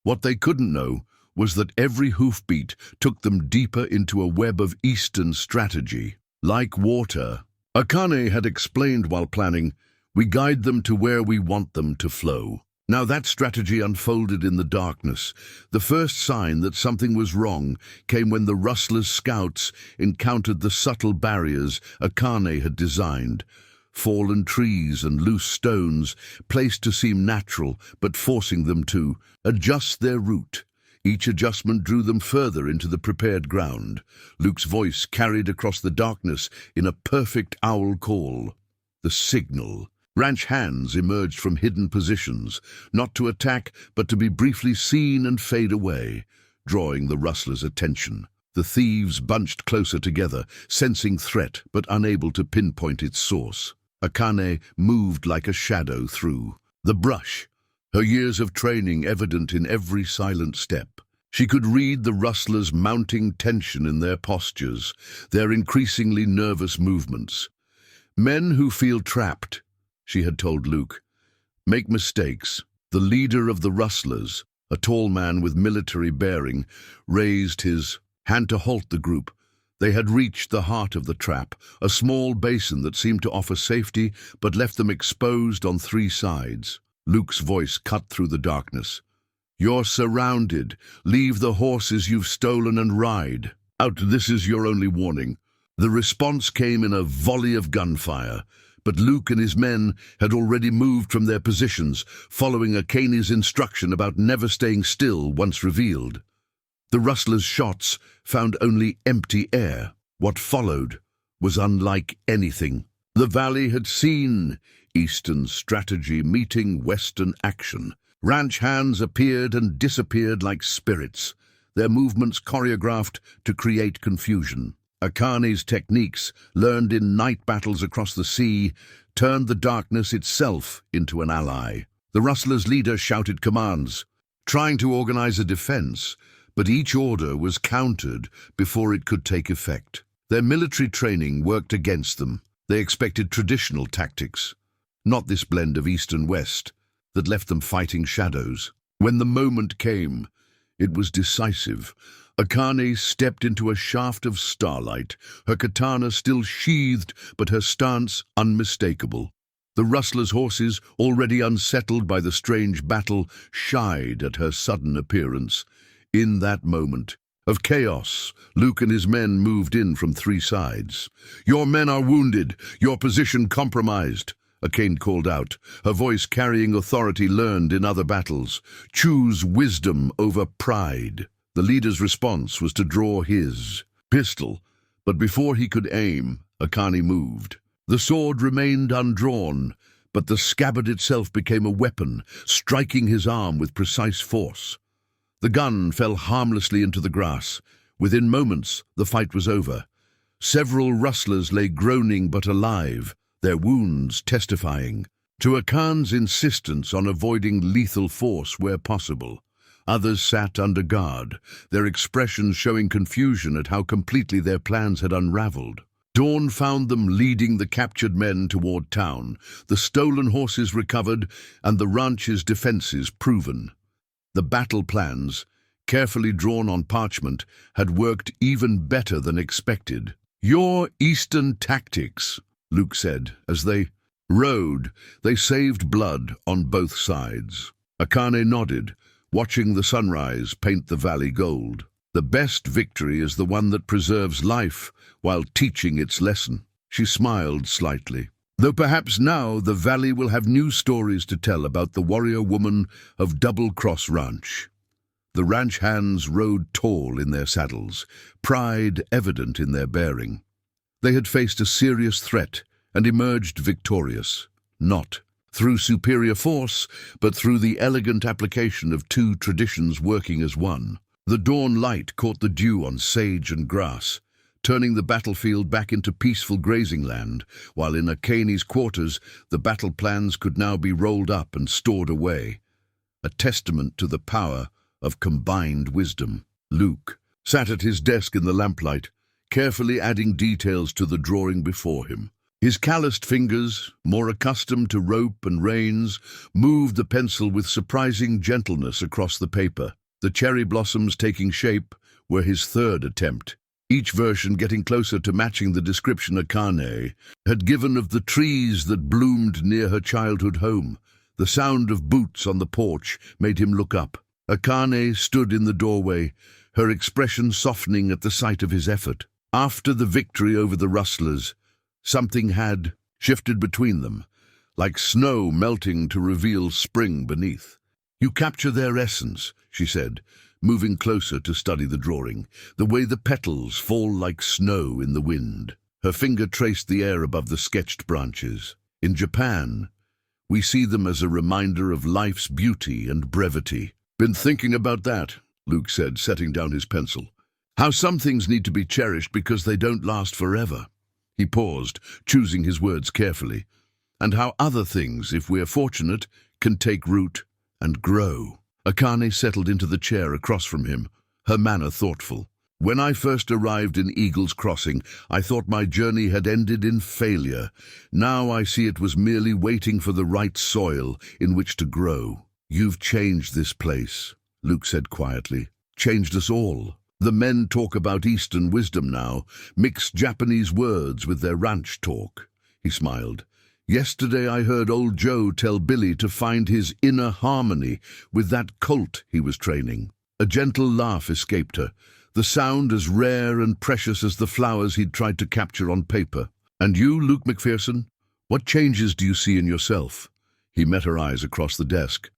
What they couldn't know was that every hoofbeat took them deeper into a web of Eastern strategy. Like water, Akane had explained while planning, we guide them to where we want them to flow. Now that strategy unfolded in the darkness. The first sign that something was wrong came when the rustlers' scouts encountered the subtle barriers Akane had designed. Fallen trees and loose stones, placed to seem natural, but forcing them to adjust their route. Each adjustment drew them further into the prepared ground. Luke's voice carried across the darkness in a perfect owl call. The signal. Ranch hands emerged from hidden positions, not to attack, but to be briefly seen and fade away, drawing the rustlers' attention. The thieves bunched closer together, sensing threat but unable to pinpoint its source. Akane moved like a shadow through the brush, her years of training evident in every silent step. She could read the rustlers' mounting tension in their postures, their increasingly nervous movements. Men who feel trapped, she had told Luke, make mistakes. The leader of the rustlers, a tall man with military bearing, raised his hand to halt the group. They had reached the heart of the trap, a small basin that seemed to offer safety but left them exposed on 3 sides. Luke's voice cut through the darkness. "You're surrounded. Leave the horses you've stolen and ride. Out, this is your only warning." The response came in a volley of gunfire, but Luke and his men had already moved from their positions, following Akane's instruction about never staying still once revealed. The rustlers' shots found only empty air. What followed was unlike anything the valley had seen. Eastern strategy meeting Western action. Ranch hands appeared and disappeared like spirits, their movements choreographed to create confusion. Akane's techniques, learned in night battles across the sea, turned the darkness itself into an ally. The rustlers' leader shouted commands, trying to organize a defense, but each order was countered before it could take effect. Their military training worked against them. They expected traditional tactics, not this blend of East and West that left them fighting shadows. When the moment came, it was decisive. Akane stepped into a shaft of starlight, her katana still sheathed, but her stance unmistakable. The rustlers' horses, already unsettled by the strange battle, shied at her sudden appearance. In that moment, of chaos. Luke and his men moved in from three sides. "Your men are wounded, your position compromised," Akane called out, her voice carrying authority learned in other battles. "Choose wisdom over pride." The leader's response was to draw his pistol, but before he could aim, Akane moved. The sword remained undrawn, but the scabbard itself became a weapon, striking his arm with precise force. The gun fell harmlessly into the grass. Within moments, the fight was over. Several rustlers lay groaning but alive, their wounds testifying to Akane's insistence on avoiding lethal force where possible. Others sat under guard, their expressions showing confusion at how completely their plans had unraveled. Dawn found them leading the captured men toward town, the stolen horses recovered, and the ranch's defenses proven. The battle plans, carefully drawn on parchment, had worked even better than expected. "Your Eastern tactics," Luke said, as they rode. They saved blood on both sides. Akane nodded, watching the sunrise paint the valley gold. "The best victory is the one that preserves life while teaching its lesson." She smiled slightly. "Though perhaps now the valley will have new stories to tell about the warrior woman of Double Cross Ranch." The ranch hands rode tall in their saddles, pride evident in their bearing. They had faced a serious threat and emerged victorious, not through superior force, but through the elegant application of two traditions working as one. The dawn light caught the dew on sage and grass, turning the battlefield back into peaceful grazing land, while in Akane's quarters the battle plans could now be rolled up and stored away, a testament to the power of combined wisdom. Luke sat at his desk in the lamplight, carefully adding details to the drawing before him. His calloused fingers, more accustomed to rope and reins, moved the pencil with surprising gentleness across the paper. The cherry blossoms taking shape were his third attempt, each version getting closer to matching the description Akane had given of the trees that bloomed near her childhood home. The sound of boots on the porch made him look up. Akane stood in the doorway, her expression softening at the sight of his effort. After the victory over the rustlers, something had shifted between them, like snow melting to reveal spring beneath. "You capture their essence," she said, moving closer to study the drawing, "the way the petals fall like snow in the wind." Her finger traced the air above the sketched branches. "In Japan, we see them as a reminder of life's beauty and brevity." "Been thinking about that," Luke said, setting down his pencil. "How some things need to be cherished because they don't last forever." He paused, choosing his words carefully. "And how other things, if we're fortunate, can take root and grow." Akane settled into the chair across from him, her manner thoughtful. "When I first arrived in Eagle's Crossing, I thought my journey had ended in failure. Now I see it was merely waiting for the right soil in which to grow." "You've changed this place," Luke said quietly. "Changed us all. The men talk about Eastern wisdom now, mix Japanese words with their ranch talk." He smiled. "Yesterday I heard old Joe tell Billy to find his inner harmony with that colt he was training." A gentle laugh escaped her, the sound as rare and precious as the flowers he'd tried to capture on paper. "And you, Luke McPherson, what changes do you see in yourself?" He met her eyes across the desk.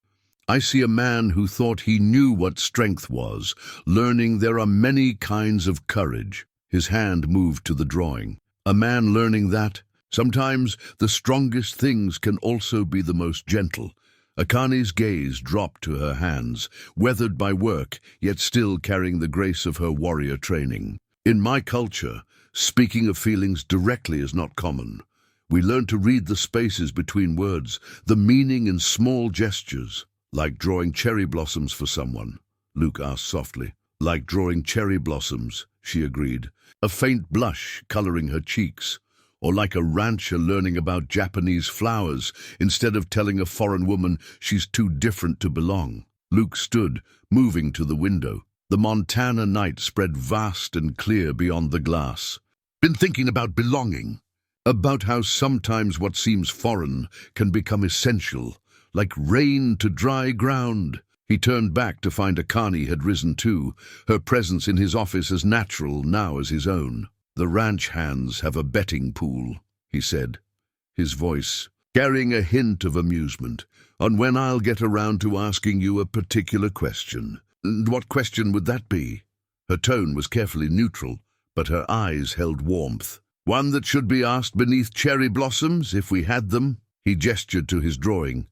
"I see a man who thought he knew what strength was, learning there are many kinds of courage." His hand moved to the drawing. "A man learning that sometimes the strongest things can also be the most gentle." Akane's gaze dropped to her hands, weathered by work, yet still carrying the grace of her warrior training. "In my culture, speaking of feelings directly is not common. We learn to read the spaces between words, the meaning in small gestures." "Like drawing cherry blossoms for someone?" Luke asked softly. "Like drawing cherry blossoms," she agreed, a faint blush coloring her cheeks. "Or like a rancher learning about Japanese flowers instead of telling a foreign woman she's too different to belong." Luke stood, moving to the window. The Montana night spread vast and clear beyond the glass. "Been thinking about belonging. About how sometimes what seems foreign can become essential. Like rain to dry ground." He turned back to find Akane had risen too, her presence in his office as natural now as his own. "The ranch hands have a betting pool," he said, his voice carrying a hint of amusement, "on when I'll get around to asking you a particular question." "And what question would that be?" Her tone was carefully neutral, but her eyes held warmth. "One that should be asked beneath cherry blossoms, if we had them." He gestured to his drawing.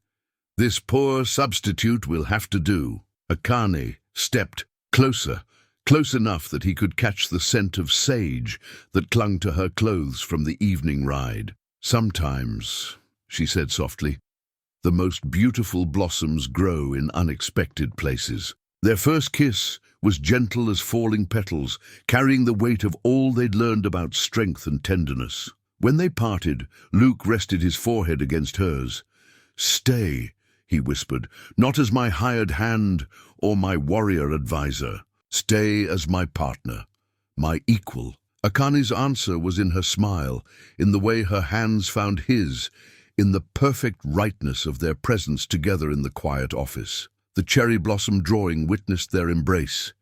"This poor substitute will have to do." Akane stepped closer, close enough that he could catch the scent of sage that clung to her clothes from the evening ride. "Sometimes," she said softly, "the most beautiful blossoms grow in unexpected places." Their first kiss was gentle as falling petals, carrying the weight of all they'd learned about strength and tenderness. When they parted, Luke rested his forehead against hers. "Stay," he whispered, "not as my hired hand or my warrior advisor. Stay as my partner, my equal." Akane's answer was in her smile, in the way her hands found his, in the perfect rightness of their presence together in the quiet office. The cherry blossom drawing witnessed their embrace,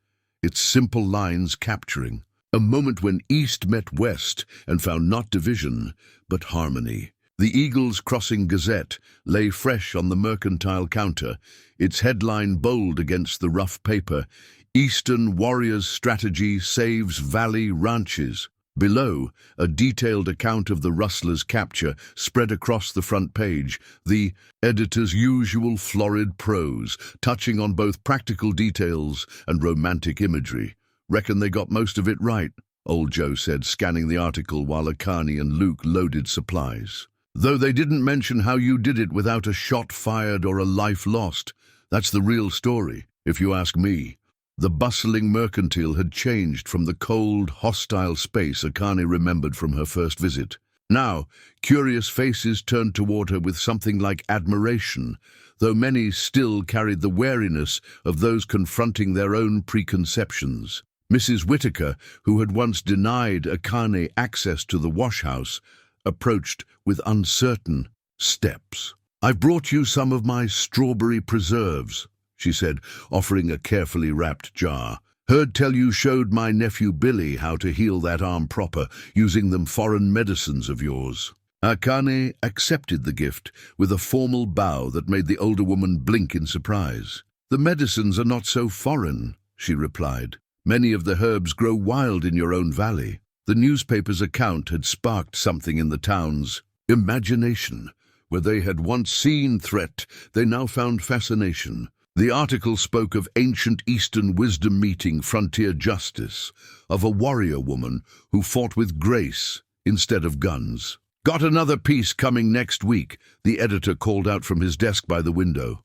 its simple lines capturing a moment when East met West and found not division, but harmony. The Eagle's Crossing Gazette lay fresh on the mercantile counter, its headline bold against the rough paper, "Eastern Warriors' Strategy Saves Valley Ranches." Below, a detailed account of the rustlers' capture spread across the front page, the editor's usual florid prose, touching on both practical details and romantic imagery. "Reckon they got most of it right," old Joe said, scanning the article while Akane and Luke loaded supplies. "Though they didn't mention how you did it without a shot fired or a life lost. That's the real story, if you ask me." The bustling mercantile had changed from the cold, hostile space Akane remembered from her first visit. Now, curious faces turned toward her with something like admiration, though many still carried the wariness of those confronting their own preconceptions. Mrs. Whitaker, who had once denied Akane access to the wash-house, approached with uncertain steps. "I've brought you some of my strawberry preserves," she said, offering a carefully wrapped jar. "Heard tell you showed my nephew Billy how to heal that arm proper, using them foreign medicines of yours." Akane accepted the gift with a formal bow that made the older woman blink in surprise. "The medicines are not so foreign," she replied. "Many of the herbs grow wild in your own valley." The newspaper's account had sparked something in the town's imagination. Where they had once seen threat, they now found fascination. The article spoke of ancient Eastern wisdom meeting frontier justice, of a warrior woman who fought with grace instead of guns. "Got another piece coming next week," the editor called out from his desk by the window.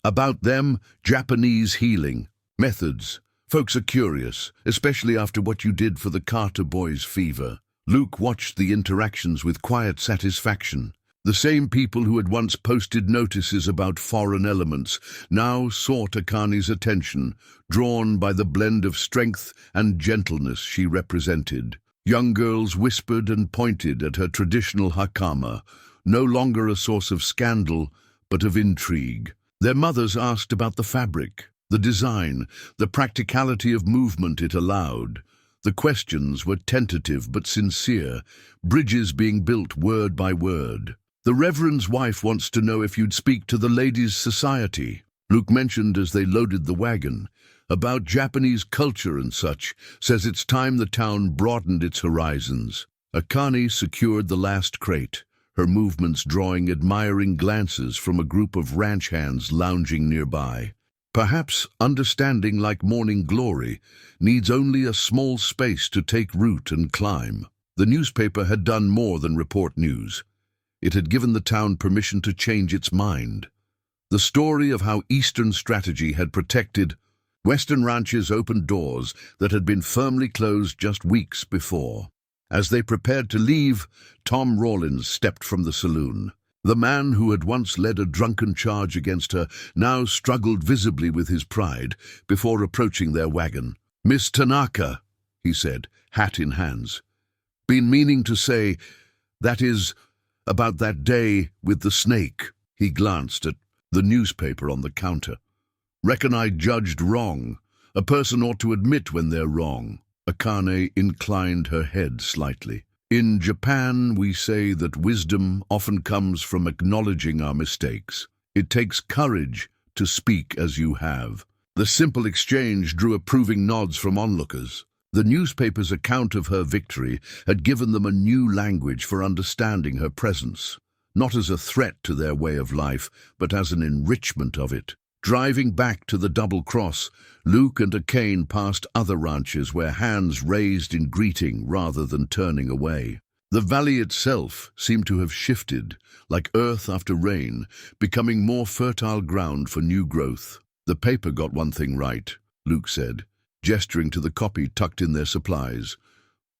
"About them, Japanese healing methods. Folks are curious, especially after what you did for the Carter boys' fever." Luke watched the interactions with quiet satisfaction. The same people who had once posted notices about foreign elements now sought Akane's attention, drawn by the blend of strength and gentleness she represented. Young girls whispered and pointed at her traditional hakama, no longer a source of scandal, but of intrigue. Their mothers asked about the fabric, the design, the practicality of movement it allowed. The questions were tentative but sincere, bridges being built word by word. "The Reverend's wife wants to know if you'd speak to the Ladies' Society," Luke mentioned as they loaded the wagon. "About Japanese culture and such, says it's time the town broadened its horizons." Akane secured the last crate, her movements drawing admiring glances from a group of ranch hands lounging nearby. Perhaps understanding, like morning glory, needs only a small space to take root and climb. The newspaper had done more than report news. It had given the town permission to change its mind. The story of how Eastern strategy had protected Western ranches opened doors that had been firmly closed just weeks before. As they prepared to leave, Tom Rawlins stepped from the saloon. The man who had once led a drunken charge against her now struggled visibly with his pride before approaching their wagon. "Miss Tanaka," he said, hat in hands. "Been meaning to say, that is, about that day with the snake." He glanced at the newspaper on the counter. Reckon I judged wrong. A person ought to admit when they're wrong. Akane inclined her head slightly. In Japan, we say that wisdom often comes from acknowledging our mistakes. It takes courage to speak as you have. The simple exchange drew approving nods from onlookers. The newspaper's account of her victory had given them a new language for understanding her presence, not as a threat to their way of life, but as an enrichment of it. Driving back to the Double Cross, Luke and Akane passed other ranches where hands raised in greeting rather than turning away. The valley itself seemed to have shifted, like earth after rain, becoming more fertile ground for new growth. The paper got one thing right, Luke said, gesturing to the copy tucked in their supplies.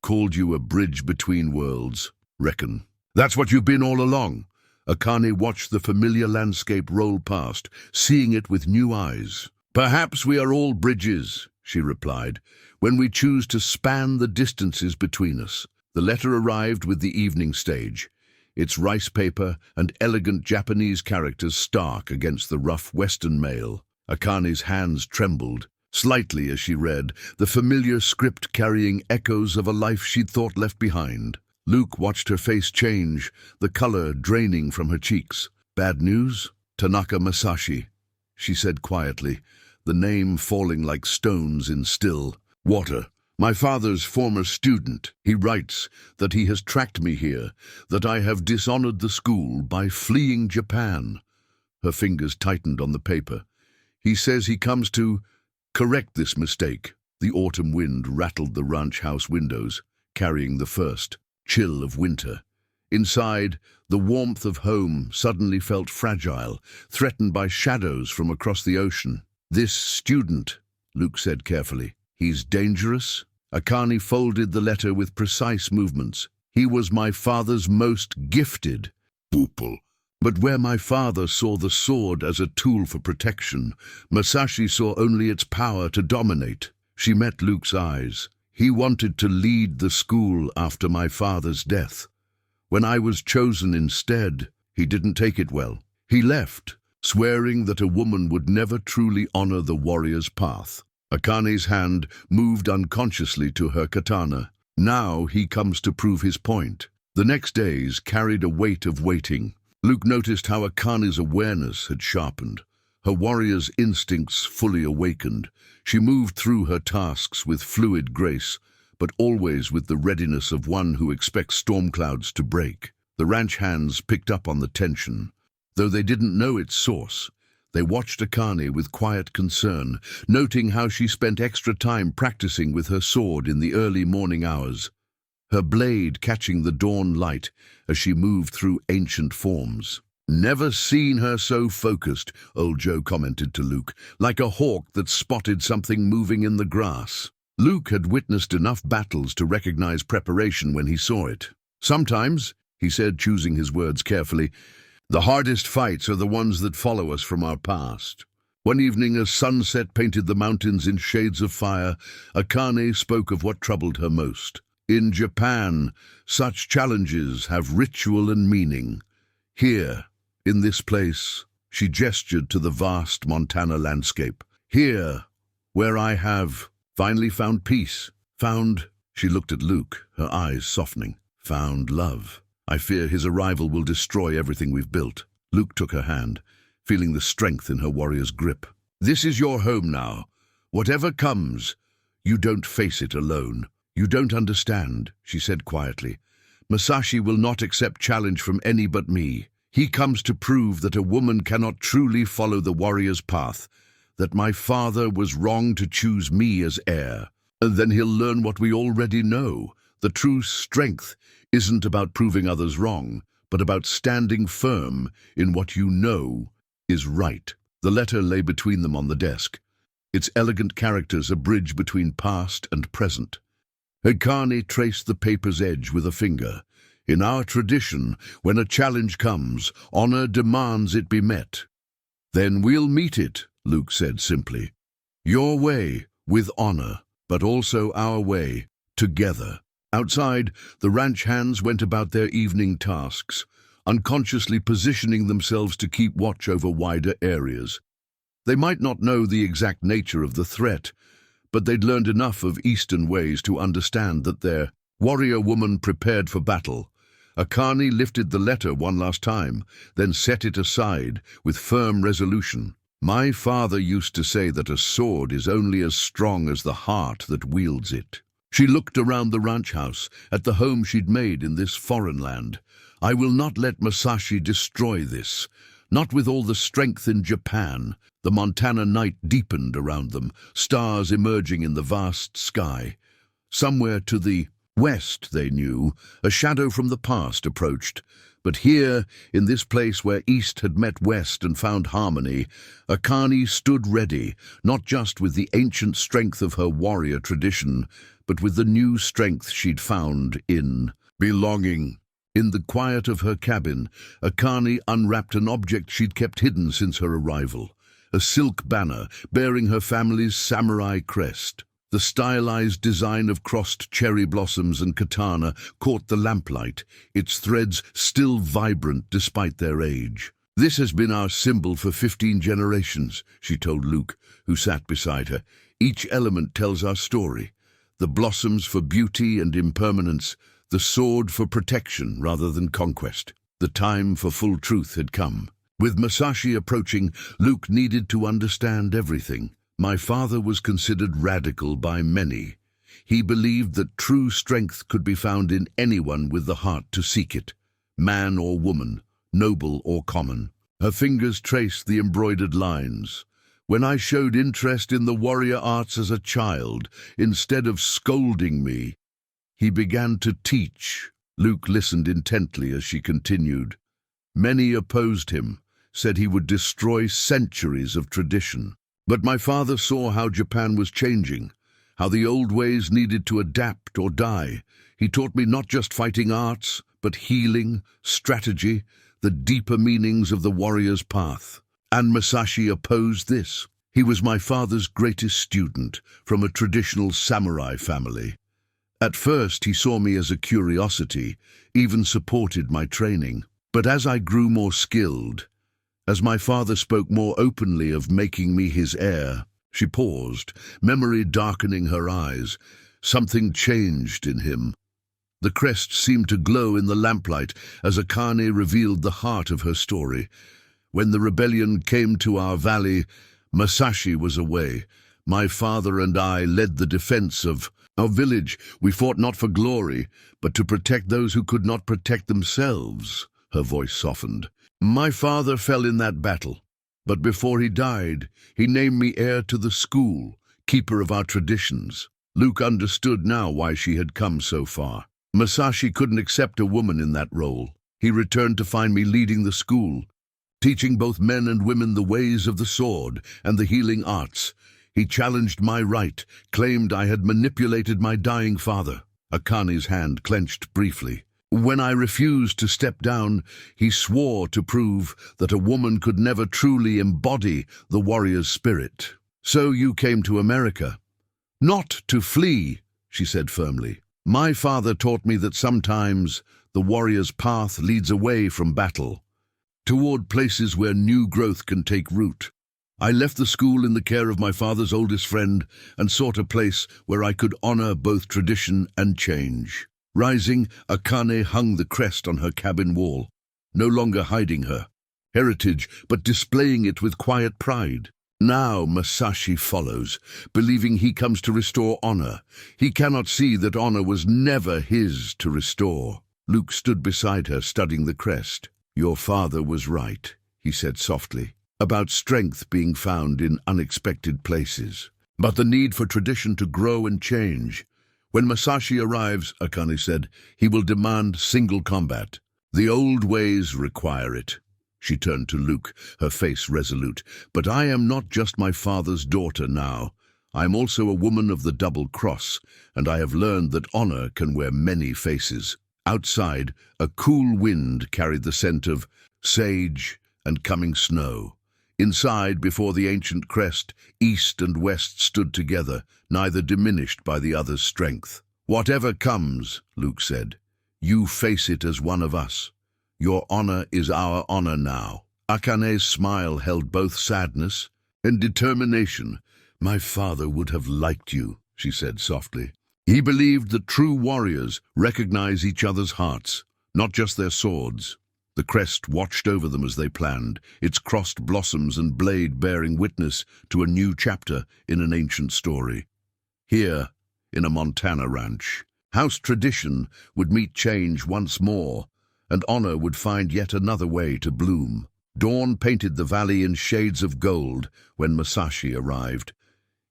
Called you a bridge between worlds, reckon. That's what you've been all along. Akane watched the familiar landscape roll past, seeing it with new eyes. Perhaps we are all bridges, she replied, when we choose to span the distances between us. The letter arrived with the evening stage, its rice paper and elegant Japanese characters stark against the rough Western mail. Akane's hands trembled slightly as she read, the familiar script carrying echoes of a life she'd thought left behind. Luke watched her face change, the color draining from her cheeks. Bad news? Tanaka Masashi, she said quietly, the name falling like stones in still water. My father's former student. He writes that he has tracked me here, that I have dishonored the school by fleeing Japan. Her fingers tightened on the paper. He says he comes to correct this mistake. The autumn wind rattled the ranch house windows, carrying the first chill of winter. Inside, the warmth of home suddenly felt fragile, threatened by shadows from across the ocean. This student, Luke said carefully, he's dangerous? Akane folded the letter with precise movements. He was my father's most gifted pupil. But where my father saw the sword as a tool for protection, Masashi saw only its power to dominate. She met Luke's eyes. He wanted to lead the school after my father's death. When I was chosen instead, he didn't take it well. He left, swearing that a woman would never truly honor the warrior's path. Akane's hand moved unconsciously to her katana. Now he comes to prove his point. The next days carried a weight of waiting. Luke noticed how Akane's awareness had sharpened, her warrior's instincts fully awakened. She moved through her tasks with fluid grace, but always with the readiness of one who expects storm clouds to break. The ranch hands picked up on the tension. Though they didn't know its source, they watched Akane with quiet concern, noting how she spent extra time practicing with her sword in the early morning hours, her blade catching the dawn light as she moved through ancient forms. Never seen her so focused, old Joe commented to Luke, like a hawk that spotted something moving in the grass. Luke had witnessed enough battles to recognize preparation when he saw it. Sometimes, he said, choosing his words carefully, the hardest fights are the ones that follow us from our past. One evening, as sunset painted the mountains in shades of fire, Akane spoke of what troubled her most. In Japan, such challenges have ritual and meaning. Here, in this place, she gestured to the vast Montana landscape. Here, where I have finally found peace, she looked at Luke, her eyes softening, found love. I fear his arrival will destroy everything we've built. Luke took her hand, feeling the strength in her warrior's grip. This is your home now. Whatever comes, you don't face it alone. You don't understand, she said quietly. Masashi will not accept challenge from any but me. He comes to prove that a woman cannot truly follow the warrior's path, that my father was wrong to choose me as heir. And then he'll learn what we already know. The true strength isn't about proving others wrong, but about standing firm in what you know is right. The letter lay between them on the desk, its elegant characters a bridge between past and present. Akane traced the paper's edge with a finger. In our tradition, when a challenge comes, honor demands it be met. Then we'll meet it, Luke said simply. Your way, with honor, but also our way, together. Outside, the ranch hands went about their evening tasks, unconsciously positioning themselves to keep watch over wider areas. They might not know the exact nature of the threat, but they'd learned enough of Eastern ways to understand that their warrior woman prepared for battle. Akane lifted the letter one last time, then set it aside with firm resolution. My father used to say that a sword is only as strong as the heart that wields it. She looked around the ranch house, at the home she'd made in this foreign land. I will not let Masashi destroy this. Not with all the strength in Japan. The Montana night deepened around them, stars emerging in the vast sky. Somewhere to the west, they knew, a shadow from the past approached. But here, in this place where East had met West and found harmony, Akane stood ready, not just with the ancient strength of her warrior tradition, but with the new strength she'd found in belonging. In the quiet of her cabin, Akane unwrapped an object she'd kept hidden since her arrival, a silk banner bearing her family's samurai crest. The stylized design of crossed cherry blossoms and katana caught the lamplight, its threads still vibrant despite their age. This has been our symbol for 15 generations, she told Luke, who sat beside her. Each element tells our story. The blossoms for beauty and impermanence, the sword for protection rather than conquest. The time for full truth had come. With Masashi approaching, Luke needed to understand everything. My father was considered radical by many. He believed that true strength could be found in anyone with the heart to seek it, man or woman, noble or common. Her fingers traced the embroidered lines. When I showed interest in the warrior arts as a child, instead of scolding me, he began to teach. Luke listened intently as she continued. Many opposed him, said he would destroy centuries of tradition. But my father saw how Japan was changing, how the old ways needed to adapt or die. He taught me not just fighting arts, but healing, strategy, the deeper meanings of the warrior's path. And Masashi opposed this. He was my father's greatest student, from a traditional samurai family. At first he saw me as a curiosity, even supported my training. But as I grew more skilled, as my father spoke more openly of making me his heir, she paused, memory darkening her eyes. Something changed in him. The crest seemed to glow in the lamplight as Akane revealed the heart of her story. When the rebellion came to our valley, Masashi was away. My father and I led the defense of our village. We fought not for glory, but to protect those who could not protect themselves. Her voice softened. My father fell in that battle, but before he died, he named me heir to the school, keeper of our traditions. Luke understood now why she had come so far. Masashi couldn't accept a woman in that role. He returned to find me leading the school, teaching both men and women the ways of the sword and the healing arts. He challenged my right, claimed I had manipulated my dying father. Akane's hand clenched briefly. When I refused to step down, he swore to prove that a woman could never truly embody the warrior's spirit. So you came to America. Not to flee, she said firmly. My father taught me that sometimes the warrior's path leads away from battle, toward places where new growth can take root. I left the school in the care of my father's oldest friend and sought a place where I could honor both tradition and change. Rising, Akane hung the crest on her cabin wall, no longer hiding her heritage, but displaying it with quiet pride. Now Masashi follows, believing he comes to restore honor. He cannot see that honor was never his to restore. Luke stood beside her, studying the crest. Your father was right, he said softly, about strength being found in unexpected places, but the need for tradition to grow and change. When Masashi arrives, Akane said, he will demand single combat. The old ways require it. She turned to Luke, her face resolute. But I am not just my father's daughter now. I am also a woman of the double cross, and I have learned that honor can wear many faces. Outside, a cool wind carried the scent of sage and coming snow. Inside, before the ancient crest, East and West stood together, neither diminished by the other's strength. Whatever comes, Luke said, you face it as one of us. Your honor is our honor now. Akane's smile held both sadness and determination. "My father would have liked you," she said softly. "He believed that true warriors recognize each other's hearts, not just their swords." The crest watched over them as they planned, its crossed blossoms and blade bearing witness to a new chapter in an ancient story. Here, in a Montana ranch, house tradition would meet change once more, and honor would find yet another way to bloom. Dawn painted the valley in shades of gold when Masashi arrived.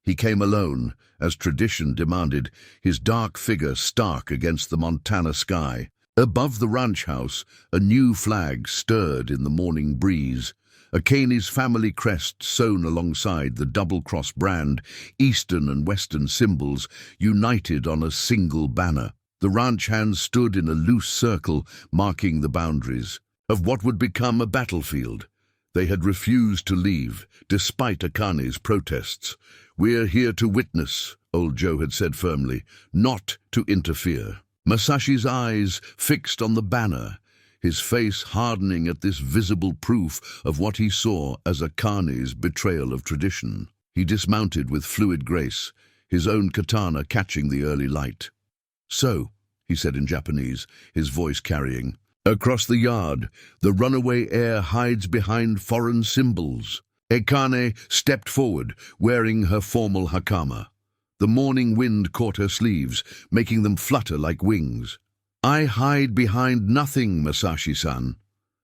He came alone, as tradition demanded, his dark figure stark against the Montana sky. Above the ranch house, a new flag stirred in the morning breeze. Akani's family crest sewn alongside the double-cross brand, Eastern and Western symbols united on a single banner. The ranch hands stood in a loose circle, marking the boundaries of what would become a battlefield. They had refused to leave, despite Akani's protests. "We're here to witness," old Joe had said firmly, "not to interfere." Masashi's eyes fixed on the banner, his face hardening at this visible proof of what he saw as Akani's betrayal of tradition. He dismounted with fluid grace, his own katana catching the early light. "So," he said in Japanese, his voice carrying, "across the yard, the runaway heir hides behind foreign symbols." Akane stepped forward, wearing her formal hakama. The morning wind caught her sleeves, making them flutter like wings. "I hide behind nothing, Masashi-san.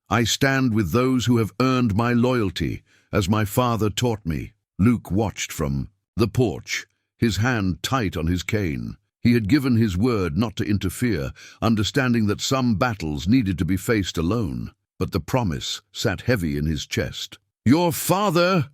I stand with those who have earned my loyalty, as my father taught me." Luke watched from the porch, his hand tight on his cane. He had given his word not to interfere, understanding that some battles needed to be faced alone. But the promise sat heavy in his chest. "Your father,"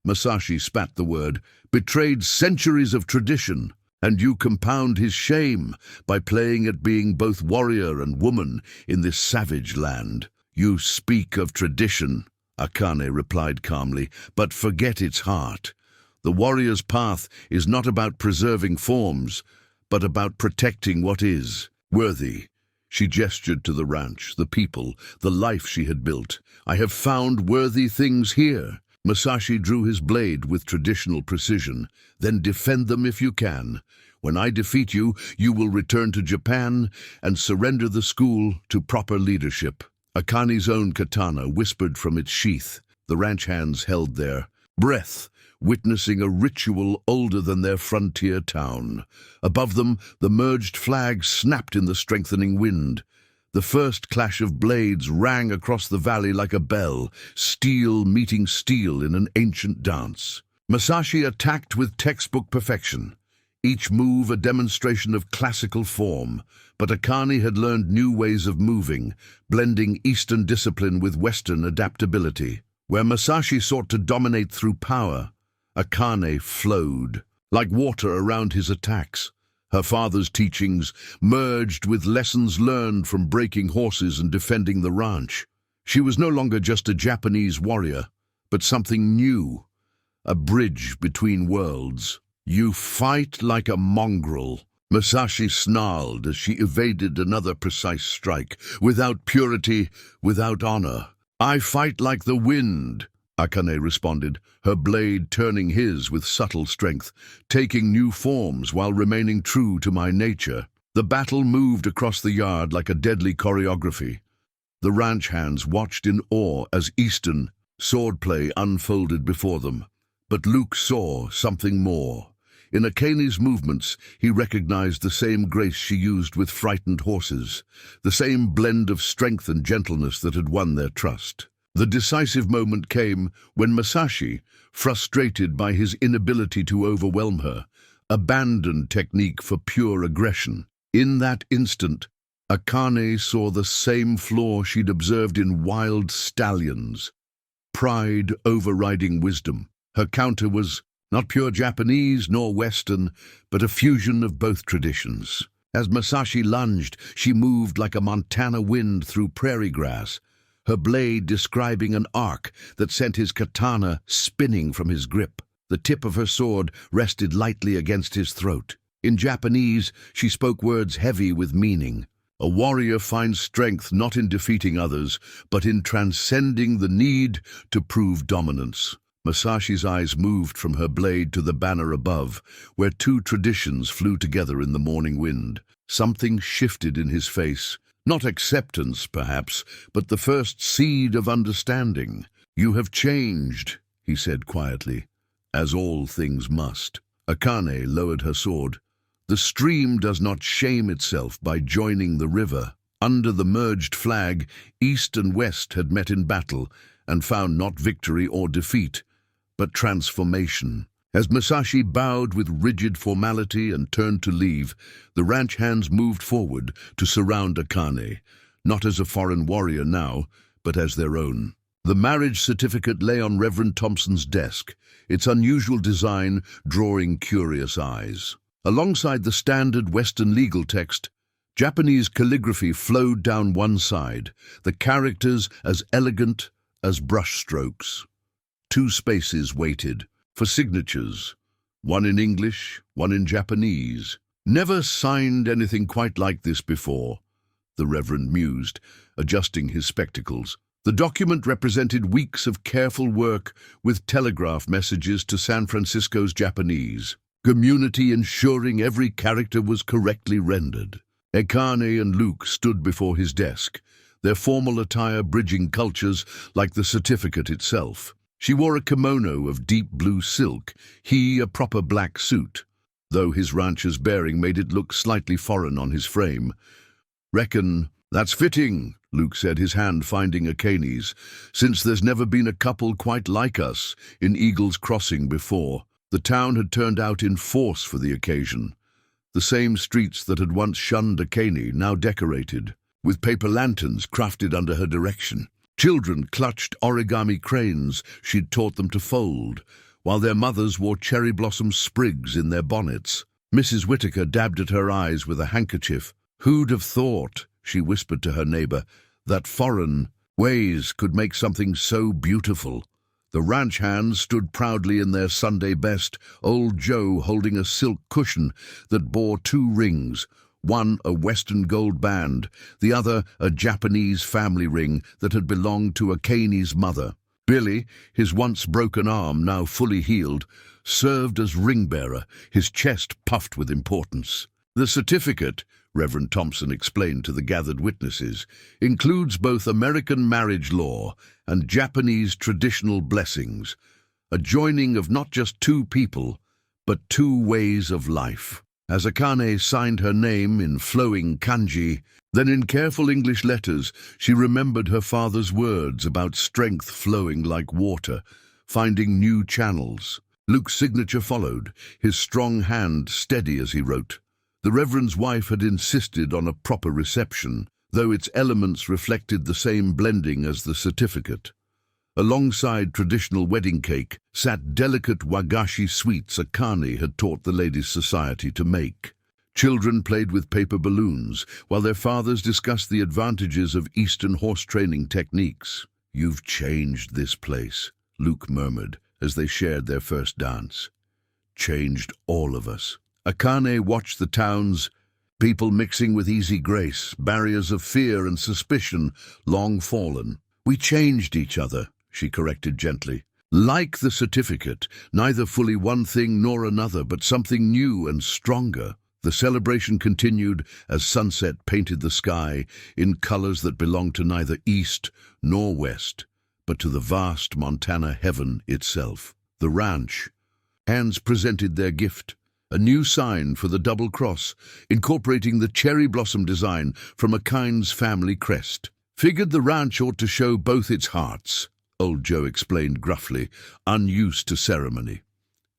Masashi spat the word, "betrayed centuries of tradition, and you compound his shame by playing at being both warrior and woman in this savage land." "You speak of tradition," Akane replied calmly, "but forget its heart. The warrior's path is not about preserving forms, but about protecting what is worthy." She gestured to the ranch, the people, the life she had built. "I have found worthy things here." Masashi drew his blade with traditional precision. "Then defend them if you can. When I defeat you, you will return to Japan and surrender the school to proper leadership." Akane's own katana whispered from its sheath. The ranch hands held their breath, witnessing a ritual older than their frontier town. Above them, the merged flags snapped in the strengthening wind. The first clash of blades rang across the valley like a bell, steel meeting steel in an ancient dance. Masashi attacked with textbook perfection, each move a demonstration of classical form, but Akane had learned new ways of moving, blending Eastern discipline with Western adaptability. Where Masashi sought to dominate through power, Akane flowed, like water around his attacks. Her father's teachings merged with lessons learned from breaking horses and defending the ranch. She was no longer just a Japanese warrior, but something new, a bridge between worlds. "You fight like a mongrel," Masashi snarled as she evaded another precise strike. "Without purity, without honor." "I fight like the wind," Akane responded, her blade turning his with subtle strength, "taking new forms while remaining true to my nature." The battle moved across the yard like a deadly choreography. The ranch hands watched in awe as Eastern swordplay unfolded before them. But Luke saw something more. In Akane's movements, he recognized the same grace she used with frightened horses, the same blend of strength and gentleness that had won their trust. The decisive moment came when Masashi, frustrated by his inability to overwhelm her, abandoned technique for pure aggression. In that instant, Akane saw the same flaw she'd observed in wild stallions, pride overriding wisdom. Her counter was not pure Japanese nor Western, but a fusion of both traditions. As Masashi lunged, she moved like a Montana wind through prairie grass, her blade describing an arc that sent his katana spinning from his grip. The tip of her sword rested lightly against his throat. In Japanese, she spoke words heavy with meaning. A warrior finds strength not in defeating others, but in transcending the need to prove dominance. Masashi's eyes moved from her blade to the banner above, where two traditions flew together in the morning wind. Something shifted in his face. Not acceptance, perhaps, but the first seed of understanding. "You have changed," he said quietly, "as all things must." Akane lowered her sword. "The stream does not shame itself by joining the river." Under the merged flag, East and West had met in battle and found not victory or defeat, but transformation. As Masashi bowed with rigid formality and turned to leave, the ranch hands moved forward to surround Akane, not as a foreign warrior now, but as their own. The marriage certificate lay on Reverend Thompson's desk, its unusual design drawing curious eyes. Alongside the standard Western legal text, Japanese calligraphy flowed down one side, the characters as elegant as brushstrokes. Two spaces waited for signatures, one in English, one in Japanese. "Never signed anything quite like this before," the Reverend mused, adjusting his spectacles. The document represented weeks of careful work with telegraph messages to San Francisco's Japanese community, ensuring every character was correctly rendered. Akane and Luke stood before his desk, their formal attire bridging cultures like the certificate itself. She wore a kimono of deep blue silk, he a proper black suit, though his rancher's bearing made it look slightly foreign on his frame. "Reckon that's fitting," Luke said, his hand finding Akane's, "since there's never been a couple quite like us in Eagle's Crossing before." The town had turned out in force for the occasion. The same streets that had once shunned Akane now decorated, with paper lanterns crafted under her direction. Children clutched origami cranes she'd taught them to fold, while their mothers wore cherry blossom sprigs in their bonnets. Mrs. Whitaker dabbed at her eyes with a handkerchief. "Who'd have thought," she whispered to her neighbor, "that foreign ways could make something so beautiful?" The ranch hands stood proudly in their Sunday best, old Joe holding a silk cushion that bore two rings, one a Western gold band, the other a Japanese family ring that had belonged to Akane's mother. Billy, his once broken arm now fully healed, served as ring-bearer, his chest puffed with importance. "The certificate," Reverend Thompson explained to the gathered witnesses, "includes both American marriage law and Japanese traditional blessings, a joining of not just two people, but two ways of life." As Akane signed her name in flowing kanji, then in careful English letters, she remembered her father's words about strength flowing like water, finding new channels. Luke's signature followed, his strong hand steady as he wrote. The Reverend's wife had insisted on a proper reception, though its elements reflected the same blending as the certificate. Alongside traditional wedding cake sat delicate wagashi sweets Akane had taught the Ladies' Society to make. Children played with paper balloons, while their fathers discussed the advantages of Eastern horse training techniques. "You've changed this place," Luke murmured as they shared their first dance. "Changed all of us." Akane watched the town's people mixing with easy grace, barriers of fear and suspicion long fallen. "We changed each other," she corrected gently. "Like the certificate, neither fully one thing nor another, but something new and stronger." The celebration continued as sunset painted the sky in colors that belonged to neither East nor West, but to the vast Montana heaven itself. The ranch hands presented their gift, a new sign for the double cross, incorporating the cherry blossom design from Akane's family crest. "Figured the ranch ought to show both its hearts," old Joe explained gruffly, unused to ceremony.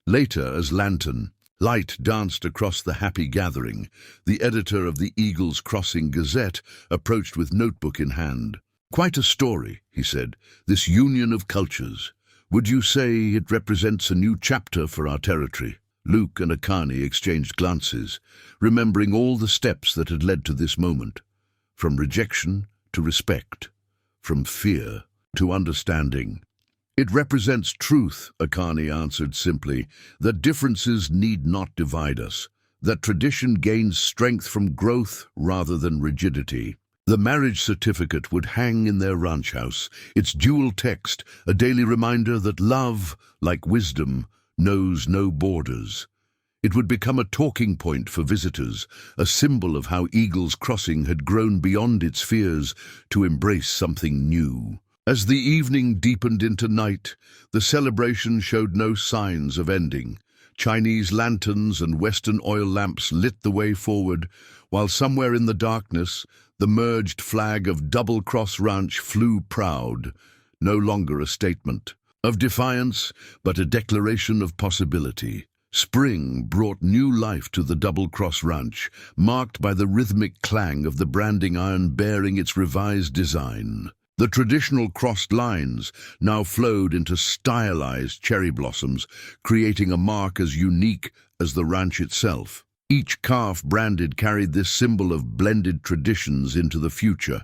Later, as lantern light danced across the happy gathering, the editor of the Eagle's Crossing Gazette approached with notebook in hand. "Quite a story," he said, "this union of cultures. Would you say it represents a new chapter for our territory?" Luke and Akane exchanged glances, remembering all the steps that had led to this moment, from rejection to respect, from fear to understanding. "It represents truth," Akane answered simply, "that differences need not divide us, that tradition gains strength from growth rather than rigidity." The marriage certificate would hang in their ranch house, its dual text, a daily reminder that love, like wisdom, knows no borders. It would become a talking point for visitors, a symbol of how Eagle's Crossing had grown beyond its fears to embrace something new. As the evening deepened into night, the celebration showed no signs of ending. Chinese lanterns and Western oil lamps lit the way forward, while somewhere in the darkness, the merged flag of Double Cross Ranch flew proud, no longer a statement of defiance, but a declaration of possibility. Spring brought new life to the Double Cross Ranch, marked by the rhythmic clang of the branding iron bearing its revised design. The traditional crossed lines now flowed into stylized cherry blossoms, creating a mark as unique as the ranch itself. Each calf branded carried this symbol of blended traditions into the future.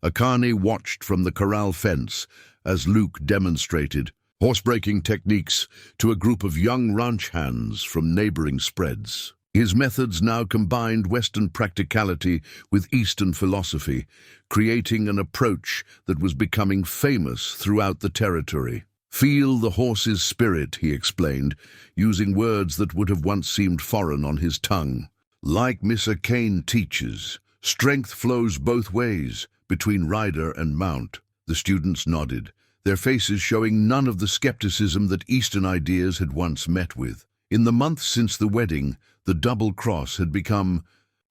Akane watched from the corral fence as Luke demonstrated horsebreaking techniques to a group of young ranch hands from neighboring spreads. His methods now combined Western practicality with Eastern philosophy, creating an approach that was becoming famous throughout the territory. "Feel the horse's spirit," he explained, using words that would have once seemed foreign on his tongue. "Like Miss Akane teaches, strength flows both ways, between rider and mount." The students nodded, their faces showing none of the skepticism that Eastern ideas had once met with. In the months since the wedding, the Double Cross had become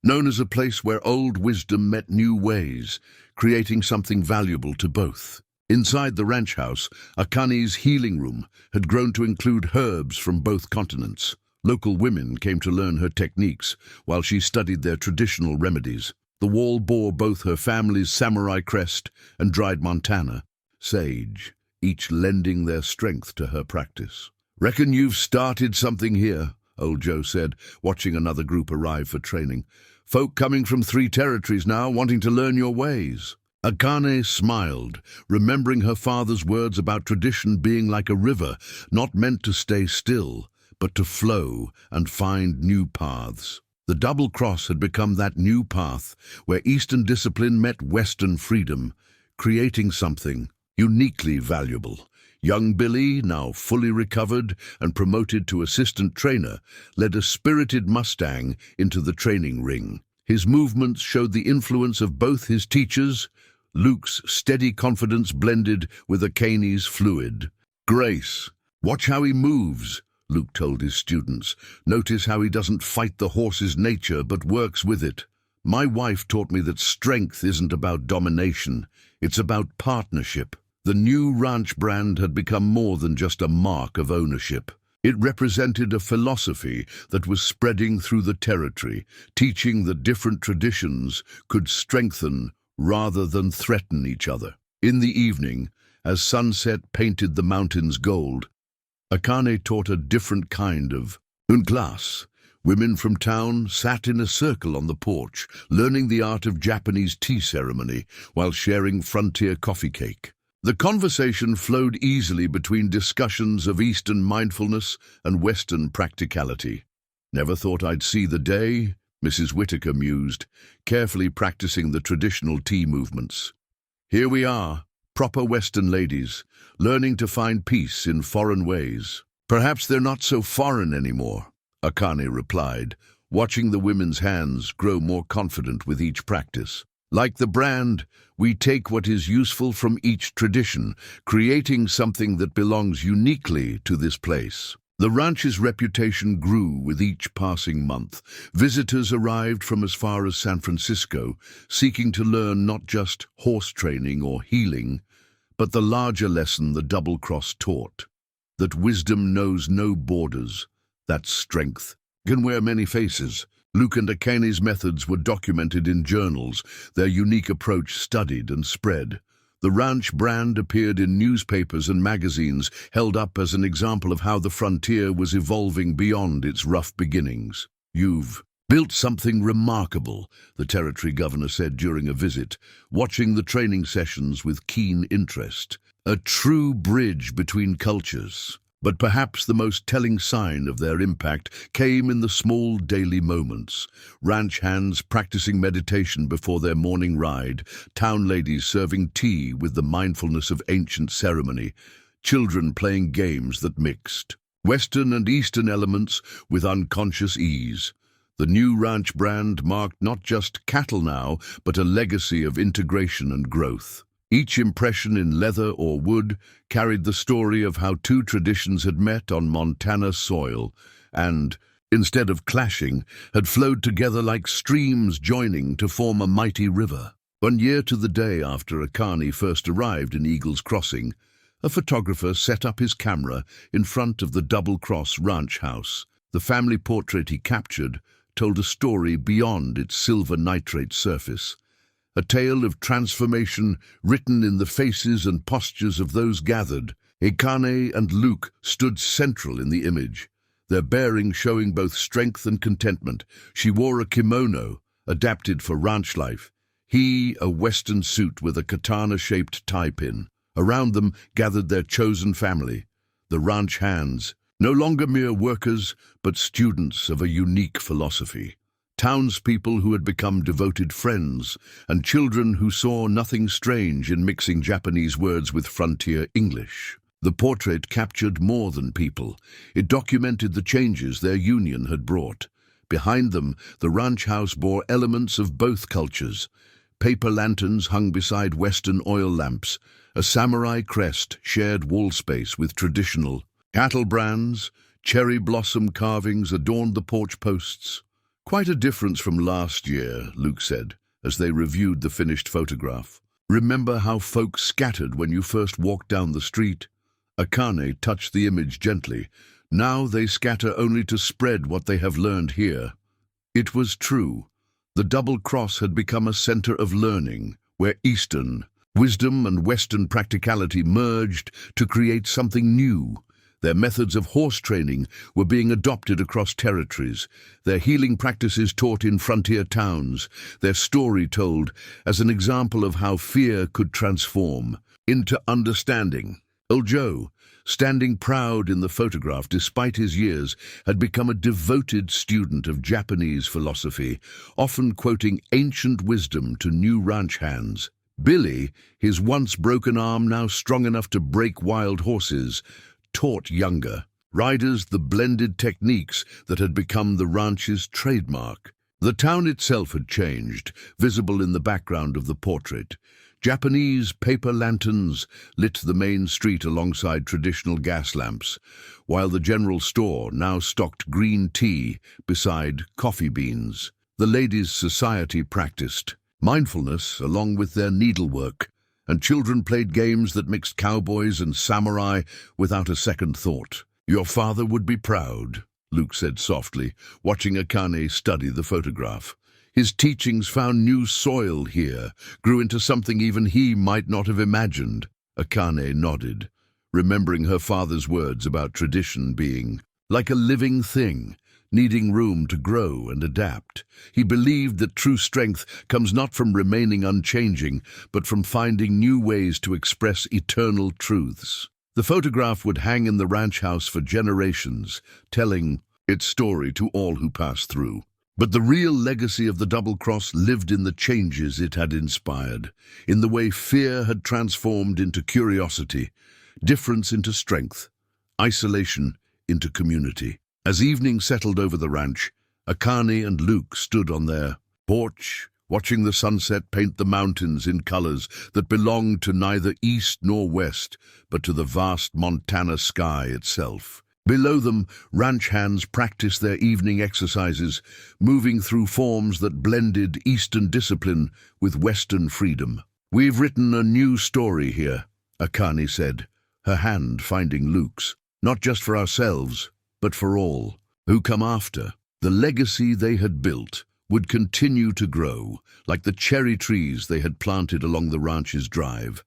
known as a place where old wisdom met new ways, creating something valuable to both. Inside the ranch house, Akane's healing room had grown to include herbs from both continents. Local women came to learn her techniques, while she studied their traditional remedies. The wall bore both her family's samurai crest and dried montana, sage, each lending their strength to her practice. "Reckon you've started something here," old Joe said, watching another group arrive for training. "Folk coming from 3 territories now, wanting to learn your ways." Akane smiled, remembering her father's words about tradition being like a river, not meant to stay still, but to flow and find new paths. The Double Cross had become that new path, where Eastern discipline met Western freedom, creating something uniquely valuable. Young Billy, now fully recovered and promoted to assistant trainer, led a spirited Mustang into the training ring. His movements showed the influence of both his teachers. Luke's steady confidence blended with Akane's fluid grace. "Watch how he moves," Luke told his students. "Notice how he doesn't fight the horse's nature but works with it. My wife taught me that strength isn't about domination, it's about partnership." The new ranch brand had become more than just a mark of ownership. It represented a philosophy that was spreading through the territory, teaching that different traditions could strengthen rather than threaten each other. In the evening, as sunset painted the mountains gold, Akane taught a different kind of class. Women from town sat in a circle on the porch, learning the art of Japanese tea ceremony while sharing frontier coffee cake. The conversation flowed easily between discussions of Eastern mindfulness and Western practicality. "Never thought I'd see the day," Mrs. Whitaker mused, carefully practicing the traditional tea movements. "Here we are, proper Western ladies, learning to find peace in foreign ways." "Perhaps they're not so foreign anymore," Akane replied, watching the women's hands grow more confident with each practice. "Like the brand, we take what is useful from each tradition, creating something that belongs uniquely to this place." The ranch's reputation grew with each passing month. Visitors arrived from as far as San Francisco, seeking to learn not just horse training or healing, but the larger lesson the Double Cross taught, that wisdom knows no borders, that strength can wear many faces. Luke and Akane's methods were documented in journals, their unique approach studied and spread. The ranch brand appeared in newspapers and magazines, held up as an example of how the frontier was evolving beyond its rough beginnings. "You've built something remarkable," the territory governor said during a visit, watching the training sessions with keen interest. "A true bridge between cultures." But perhaps the most telling sign of their impact came in the small daily moments. Ranch hands practicing meditation before their morning ride, town ladies serving tea with the mindfulness of ancient ceremony, children playing games that mixed Western and Eastern elements with unconscious ease. The new ranch brand marked not just cattle now, but a legacy of integration and growth. Each impression in leather or wood carried the story of how two traditions had met on Montana soil and, instead of clashing, had flowed together like streams joining to form a mighty river. 1 year to the day after Akani first arrived in Eagle's Crossing, a photographer set up his camera in front of the Double Cross ranch house. The family portrait he captured told a story beyond its silver nitrate surface, a tale of transformation written in the faces and postures of those gathered. Akane and Luke stood central in the image, their bearing showing both strength and contentment. She wore a kimono, adapted for ranch life, he a western suit with a katana-shaped tie pin. Around them gathered their chosen family, the ranch hands, no longer mere workers, but students of a unique philosophy. Townspeople who had become devoted friends, and children who saw nothing strange in mixing Japanese words with frontier English. The portrait captured more than people. It documented the changes their union had brought. Behind them, the ranch house bore elements of both cultures. Paper lanterns hung beside Western oil lamps. A samurai crest shared wall space with traditional cattle brands. Cherry blossom carvings adorned the porch posts. "Quite a difference from last year," Luke said, as they reviewed the finished photograph. "Remember how folks scattered when you first walked down the street?" Akane touched the image gently. "Now they scatter only to spread what they have learned here." It was true. The Double Cross had become a center of learning, where Eastern wisdom and Western practicality merged to create something new. Their methods of horse training were being adopted across territories, their healing practices taught in frontier towns, their story told as an example of how fear could transform into understanding. Old Joe, standing proud in the photograph despite his years, had become a devoted student of Japanese philosophy, often quoting ancient wisdom to new ranch hands. Billy, his once broken arm now strong enough to break wild horses, taught younger riders the blended techniques that had become the ranch's trademark. The town itself had changed, visible in the background of the portrait. Japanese paper lanterns lit the main street alongside traditional gas lamps, while the general store now stocked green tea beside coffee beans. The ladies' society practiced mindfulness along with their needlework, and children played games that mixed cowboys and samurai without a second thought. "Your father would be proud," Luke said softly, watching Akane study the photograph. His teachings found new soil here, grew into something even he might not have imagined. Akane nodded, remembering her father's words about tradition being like a living thing, needing room to grow and adapt. He believed that true strength comes not from remaining unchanging, but from finding new ways to express eternal truths. The photograph would hang in the ranch house for generations, telling its story to all who passed through. But the real legacy of the Double Cross lived in the changes it had inspired, in the way fear had transformed into curiosity, difference into strength, isolation into community. As evening settled over the ranch, Akane and Luke stood on their porch, watching the sunset paint the mountains in colors that belonged to neither east nor west, but to the vast Montana sky itself. Below them, ranch hands practiced their evening exercises, moving through forms that blended Eastern discipline with Western freedom. "We've written a new story here," Akane said, her hand finding Luke's, "not just for ourselves, but for all who come after." The legacy they had built would continue to grow, like the cherry trees they had planted along the ranch's drive,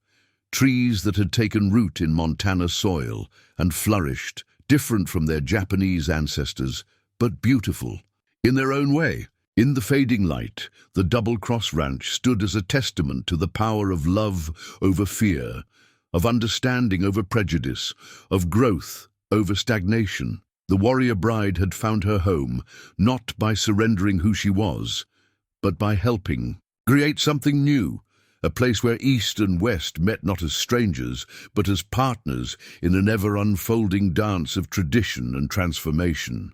trees that had taken root in Montana soil and flourished, different from their Japanese ancestors, but beautiful in their own way. In the fading light, the Double Cross Ranch stood as a testament to the power of love over fear, of understanding over prejudice, of growth over stagnation. The warrior bride had found her home, not by surrendering who she was, but by helping create something new, a place where East and West met not as strangers, but as partners in an ever-unfolding dance of tradition and transformation.